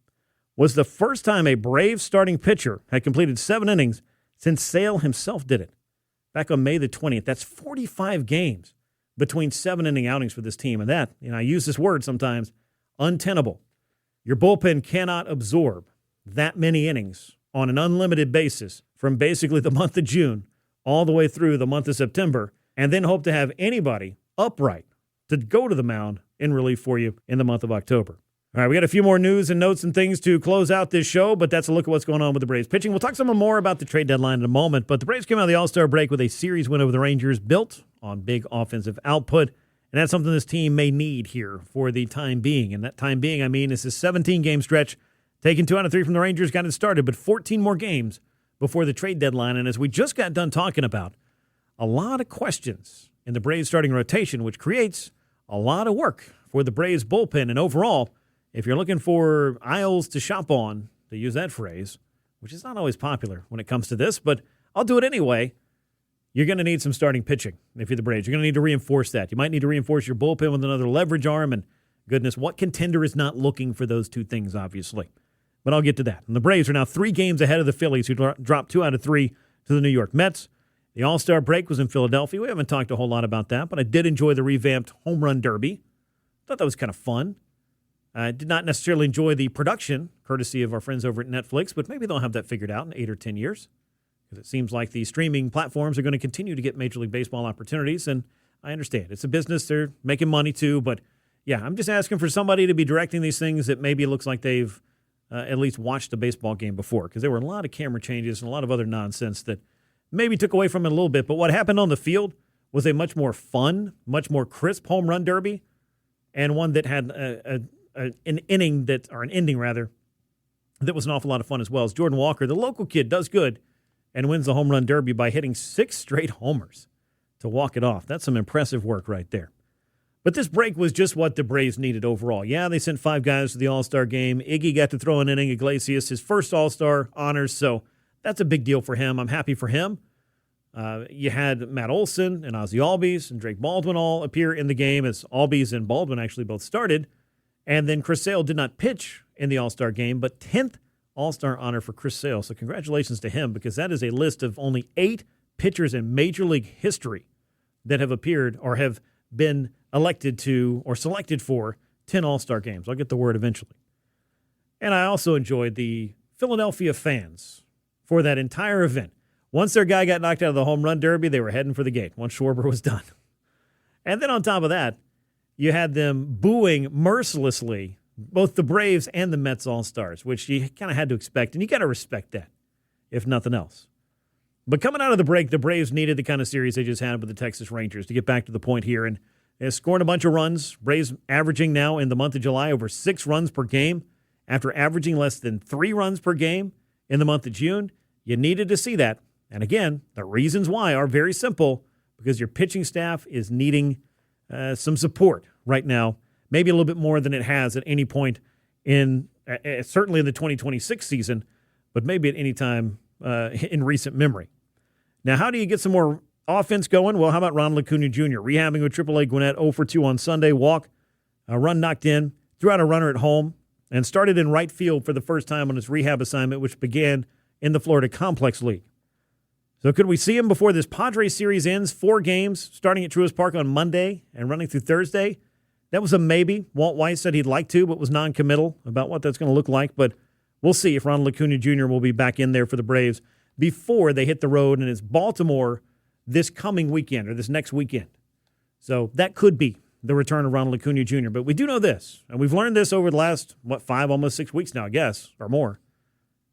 was the first time a Braves starting pitcher had completed 7 innings since Sale himself did it back on May the 20th. That's 45 games between 7-inning outings for this team. And that, I use this word sometimes, untenable. Your bullpen cannot absorb that many innings on an unlimited basis from basically the month of June all the way through the month of September, and then hope to have anybody upright to go to the mound in relief for you in the month of October. All right, we got a few more news and notes and things to close out this show, but that's a look at what's going on with the Braves pitching. We'll talk some more about the trade deadline in a moment, but the Braves came out of the All-Star break with a series win over the Rangers built on big offensive output, and that's something this team may need here for the time being. And that time being, is this 17-game stretch, taking 2 out of 3 from the Rangers, got it started, but 14 more games before the trade deadline. And as we just got done talking about, a lot of questions in the Braves starting rotation, which creates a lot of work for the Braves bullpen. And overall, if you're looking for aisles to shop on, to use that phrase, which is not always popular when it comes to this, but I'll do it anyway, you're going to need some starting pitching if you're the Braves. You're going to need to reinforce that. You might need to reinforce your bullpen with another leverage arm, and goodness, what contender is not looking for those two things, obviously? But I'll get to that. And the Braves are now 3 games ahead of the Phillies, who dropped 2 out of 3 to the New York Mets. The All-Star break was in Philadelphia. We haven't talked a whole lot about that, but I did enjoy the revamped Home Run Derby. Thought that was kind of fun. I did not necessarily enjoy the production, courtesy of our friends over at Netflix, but maybe they'll have that figured out in 8 or 10 years. Because it seems like the streaming platforms are going to continue to get Major League Baseball opportunities, and I understand. It's a business. They're making money too, but yeah, I'm just asking for somebody to be directing these things that maybe it looks like they've at least watched a baseball game before, because there were a lot of camera changes and a lot of other nonsense that maybe took away from it a little bit, but what happened on the field was a much more fun, much more crisp home run derby, and one that had an ending that was an awful lot of fun as well. As Jordan Walker, the local kid, does good and wins the home run derby by hitting 6 straight homers to walk it off. That's some impressive work right there. But this break was just what the Braves needed overall. Yeah, they sent 5 guys to the All-Star game. Iggy got to throw an inning, Iglesias, his first All-Star honors, so that's a big deal for him. I'm happy for him. You had Matt Olson and Ozzie Albies and Drake Baldwin all appear in the game, as Albies and Baldwin actually both started. And then Chris Sale did not pitch in the All-Star game, but 10th All-Star honor for Chris Sale. So congratulations to him, because that is a list of only 8 pitchers in Major League history that have appeared or have been elected to or selected for 10 All-Star games. I'll get the word eventually. And I also enjoyed the Philadelphia fans for that entire event. Once their guy got knocked out of the home run derby, they were heading for the gate once Schwarber was done. And then on top of that, you had them booing mercilessly both the Braves and the Mets All-Stars, which you kind of had to expect, and you got to respect that, if nothing else. But coming out of the break, the Braves needed the kind of series they just had with the Texas Rangers to get back to the point here, and they're scoring a bunch of runs. Braves averaging now in the month of July over 6 runs per game after averaging less than 3 runs per game in the month of June. You needed to see that. And again, the reasons why are very simple, because your pitching staff is needing some support right now, maybe a little bit more than it has at any point in, certainly in the 2026 season, but maybe at any time in recent memory. Now, how do you get some more offense going? Well, how about Ronald Acuña Jr. rehabbing with AAA Gwinnett, 0 for 2 on Sunday, walk, a run knocked in, threw out a runner at home, and started in right field for the first time on his rehab assignment, which began in the Florida Complex League. So could we see him before this Padres series ends? 4 games, starting at Truist Park on Monday and running through Thursday. That was a maybe. Walt Weiss said he'd like to, but was non-committal about what that's going to look like. But we'll see if Ronald Acuña Jr. will be back in there for the Braves before they hit the road, and it's Baltimore this coming weekend or this next weekend. So that could be the return of Ronald Acuña Jr. But we do know this, and we've learned this over the last, 5, almost 6 weeks now, I guess, or more.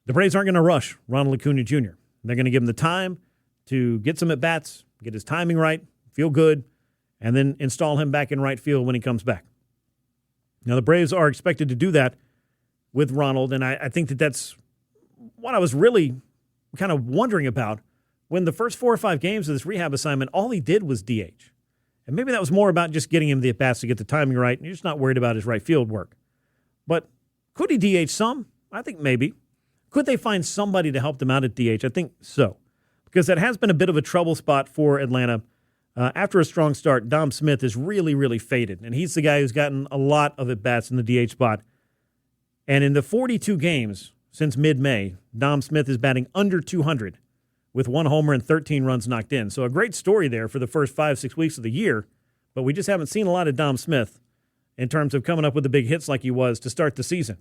The Braves aren't going to rush Ronald Acuña Jr. They're going to give him the time to get some at-bats, get his timing right, feel good, and then install him back in right field when he comes back. Now, the Braves are expected to do that with Ronald, and I think that's what I was really kind of wondering about when the first 4 or 5 games of this rehab assignment, all he did was DH. And maybe that was more about just getting him the at-bats to get the timing right, and you're just not worried about his right field work. But could he DH some? I think maybe. Could they find somebody to help them out at DH? I think so, because that has been a bit of a trouble spot for Atlanta. After a strong start, Dom Smith is really, really faded, and he's the guy who's gotten a lot of at-bats in the DH spot. And in the 42 games since mid-May, Dom Smith is batting under 200 with 1 homer and 13 runs knocked in. So a great story there for the first 5-6 weeks of the year, but we just haven't seen a lot of Dom Smith in terms of coming up with the big hits like he was to start the season.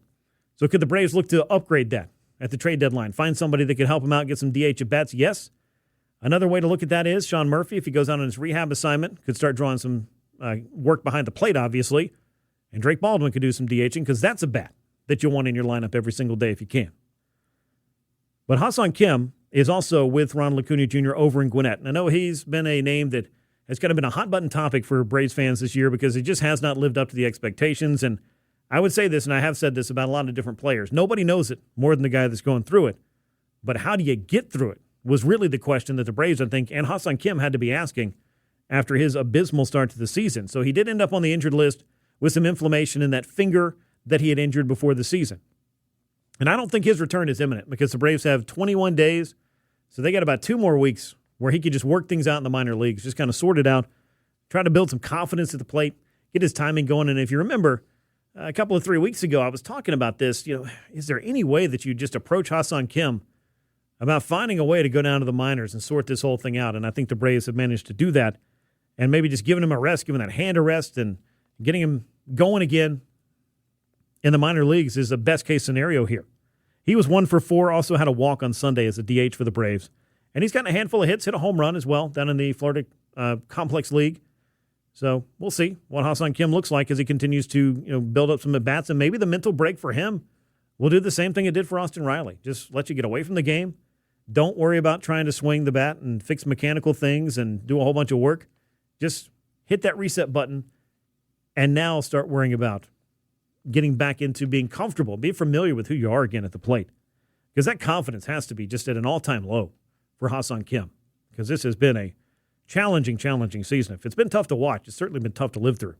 So could the Braves look to upgrade that at the trade deadline? Find somebody that could help him out, get some DH at-bats? Yes. Another way to look at that is Sean Murphy, if he goes out on his rehab assignment, could start drawing some work behind the plate, obviously. And Drake Baldwin could do some DHing, because that's a bat that you'll want in your lineup every single day if you can. But Ha-Seong Kim is also with Ronald Acuña Jr. over in Gwinnett. And I know he's been a name that has kind of been a hot-button topic for Braves fans this year, because he just has not lived up to the expectations. And I would say this, and I have said this about a lot of different players, nobody knows it more than the guy that's going through it. But how do you get through it was really the question that the Braves, I think, and Ha-Seong Kim had to be asking after his abysmal start to the season. So he did end up on the injured list with some inflammation in that finger that he had injured before the season. And I don't think his return is imminent, because the Braves have 21 days, so they got about 2 more weeks where he could just work things out in the minor leagues, just kind of sort it out, try to build some confidence at the plate, get his timing going. And if you remember, a couple of 3 weeks ago, I was talking about this. Is there any way that you just approach Ha-Seong Kim about finding a way to go down to the minors and sort this whole thing out? And I think the Braves have managed to do that, and maybe just giving him a rest, giving that hand a rest, and getting him going again in the minor leagues is the best-case scenario here. He was 1 for 4, also had a walk on Sunday as a DH for the Braves. And he's gotten a handful of hits, hit a home run as well down in the Florida Complex League. So we'll see what Ha-Seong Kim looks like as he continues to build up some at-bats, and maybe the mental break for him will do the same thing it did for Austin Riley. Just let you get away from the game, Don't worry about trying to swing the bat and fix mechanical things and do a whole bunch of work. Just hit that reset button and now start worrying about getting back into being comfortable, be familiar with who you are again at the plate. Because that confidence has to be just at an all-time low for Ha-Seong Kim. Because this has been a challenging season. If it's been tough to watch, it's certainly been tough to live through.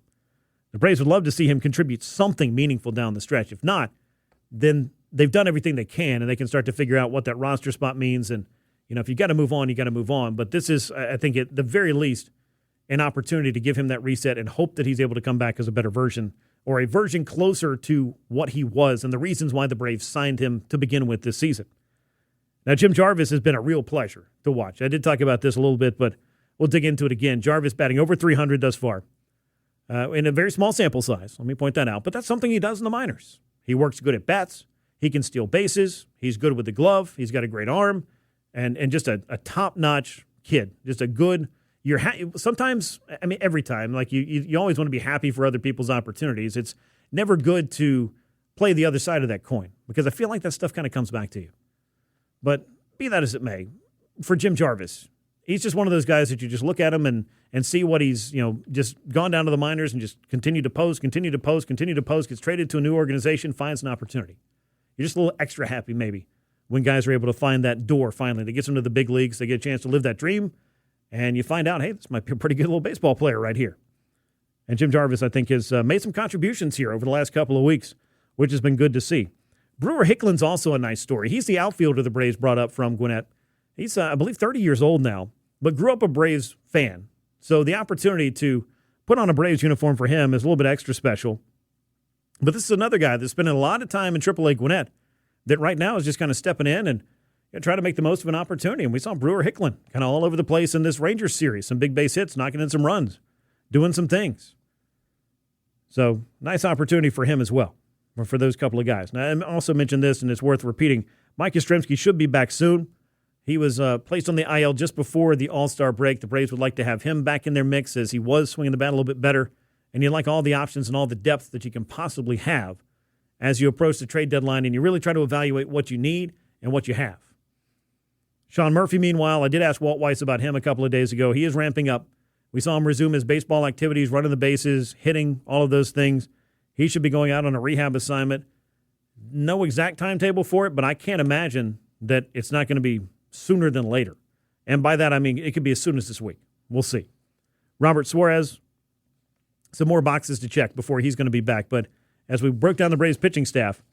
The Braves would love to see him contribute something meaningful down the stretch. If not, then they've done everything they can, and they can start to figure out what that roster spot means. And, if you got to move on, you got to move on. But this is, I think, at the very least, an opportunity to give him that reset and hope that he's able to come back as a better version or a version closer to what he was and the reasons why the Braves signed him to begin with this season. Now, Jim Jarvis has been a real pleasure to watch. I did talk about this a little bit, but we'll dig into it again. Jarvis batting over 300 thus far in a very small sample size. Let me point that out. But that's something he does in the minors. He works good at bats. He can steal bases. He's good with the glove. He's got a great arm and just a top-notch kid. Just a good sometimes, every time, like you always want to be happy for other people's opportunities. It's never good to play the other side of that coin because I feel like that stuff kind of comes back to you. But be that as it may, for Jim Jarvis, he's just one of those guys that you just look at him and see what he's, just gone down to the minors and just continue to post, gets traded to a new organization, finds an opportunity. You're just a little extra happy maybe when guys are able to find that door finally that gets them to the big leagues. They get a chance to live that dream, and you find out, hey, this might be a pretty good little baseball player right here. And Jim Jarvis, I think, has made some contributions here over the last couple of weeks, which has been good to see. Brewer Hicklin's also a nice story. He's the outfielder the Braves brought up from Gwinnett. He's, I believe, 30 years old now, but grew up a Braves fan. So the opportunity to put on a Braves uniform for him is a little bit extra special. But this is another guy that's spending a lot of time in AAA Gwinnett that right now is just kind of stepping in and try to make the most of an opportunity. And we saw Brewer Hicklin kind of all over the place in this Rangers series. Some big base hits, knocking in some runs, doing some things. So nice opportunity for him as well, or for those couple of guys. Now, I also mentioned this, and it's worth repeating. Mike Yastrzemski should be back soon. He was placed on the IL just before the All-Star break. The Braves would like to have him back in their mix as he was swinging the bat a little bit better. And you like all the options and all the depth that you can possibly have as you approach the trade deadline, and you really try to evaluate what you need and what you have. Sean Murphy, meanwhile, I did ask Walt Weiss about him a couple of days ago. He is ramping up. We saw him resume his baseball activities, running the bases, hitting, all of those things. He should be going out on a rehab assignment. No exact timetable for it, but I can't imagine that it's not going to be sooner than later. And by that, I mean it could be as soon as this week. We'll see. Robert Suarez, some more boxes to check before he's going to be back. But as we broke down the Braves pitching staff,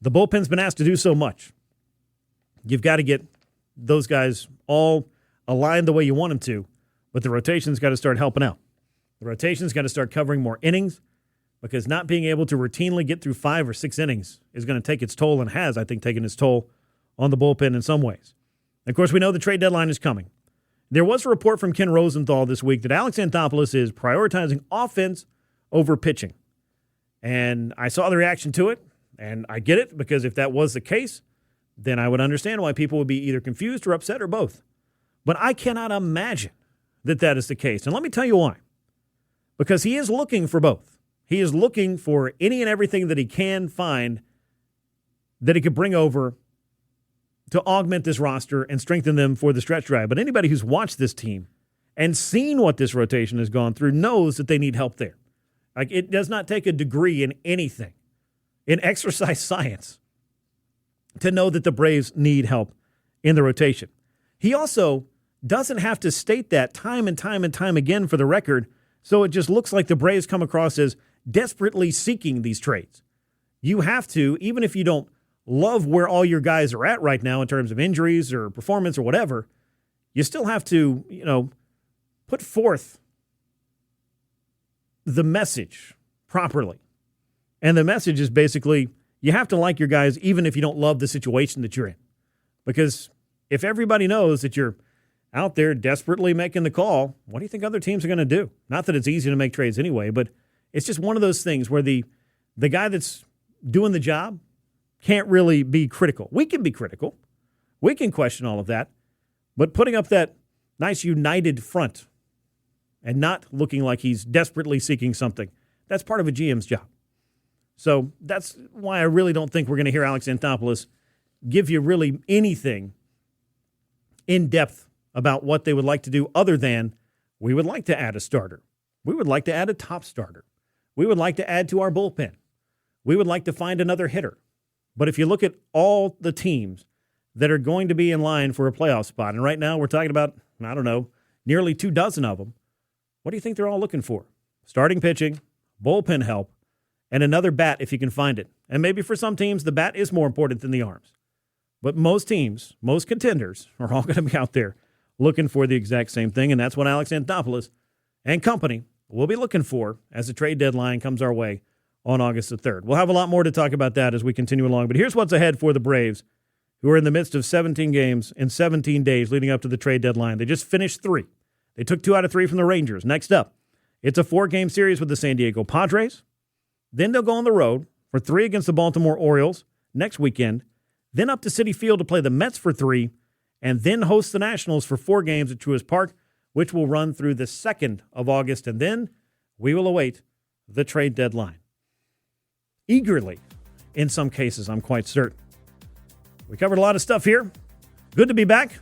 the bullpen's been asked to do so much. You've got to get those guys all aligned the way you want them to, but the rotation's got to start helping out. The rotation's got to start covering more innings, because not being able to routinely get through 5 or 6 innings is going to take its toll, and has, I think, taken its toll on the bullpen in some ways. Of course, we know the trade deadline is coming. There was a report from Ken Rosenthal this week that Alex Anthopoulos is prioritizing offense over pitching. And I saw the reaction to it, and I get it, because if that was the case, then I would understand why people would be either confused or upset or both. But I cannot imagine that that is the case. And let me tell you why. Because he is looking for both. He is looking for any and everything that he can find that he could bring over to augment this roster and strengthen them for the stretch drive. But anybody who's watched this team and seen what this rotation has gone through knows that they need help there. Like, it does not take a degree in anything, in exercise science, to know that the Braves need help in the rotation. He also doesn't have to state that time and time and time again for the record, so it just looks like the Braves come across as desperately seeking these trades. You have to, even if you don't love where all your guys are at right now in terms of injuries or performance or whatever, you still have to, put forth the message properly. And the message is basically, you have to like your guys even if you don't love the situation that you're in. Because if everybody knows that you're out there desperately making the call, what do you think other teams are going to do? Not that it's easy to make trades anyway, but it's just one of those things where the guy that's doing the job can't really be critical. We can be critical. We can question all of that. But putting up that nice united front and not looking like he's desperately seeking something, that's part of a GM's job. So that's why I really don't think we're going to hear Alex Anthopoulos give you really anything in depth about what they would like to do other than we would like to add a starter. We would like to add a top starter. We would like to add to our bullpen. We would like to find another hitter. But if you look at all the teams that are going to be in line for a playoff spot, and right now we're talking about, I don't know, nearly 24 of them, what do you think they're all looking for? Starting pitching, bullpen help, and another bat if you can find it. And maybe for some teams, the bat is more important than the arms. But most teams, most contenders are all going to be out there looking for the exact same thing, and that's what Alex Anthopoulos and company will be looking for as the trade deadline comes our way on August the 3rd. We'll have a lot more to talk about that as we continue along, but here's what's ahead for the Braves, who are in the midst of 17 games in 17 days leading up to the trade deadline. They just finished 3. They took 2 out of 3 from the Rangers. Next up, it's a 4-game series with the San Diego Padres. Then they'll go on the road for 3 against the Baltimore Orioles next weekend, then up to Citi Field to play the Mets for 3, and then host the Nationals for 4 games at Truist Park, which will run through the 2nd of August, and then we will await the trade deadline. Eagerly, in some cases, I'm quite certain. We covered a lot of stuff here. Good to be back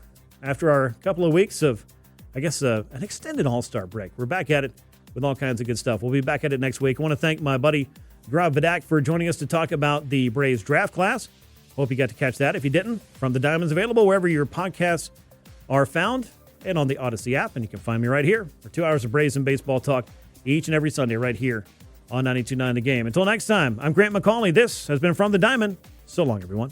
after our couple of weeks of, an extended All-Star break. We're back at it with all kinds of good stuff. We'll be back at it next week. I want to thank my buddy Gaurav Vedak for joining us to talk about the Braves draft class. Hope you got to catch that. If you didn't, From the Diamond's available wherever your podcasts are found and on the Odyssey app. And you can find me right here for 2 hours of Braves and baseball talk each and every Sunday right here on 92.9 The Game. Until next time, I'm Grant McAuley. This has been From the Diamond. So long, everyone.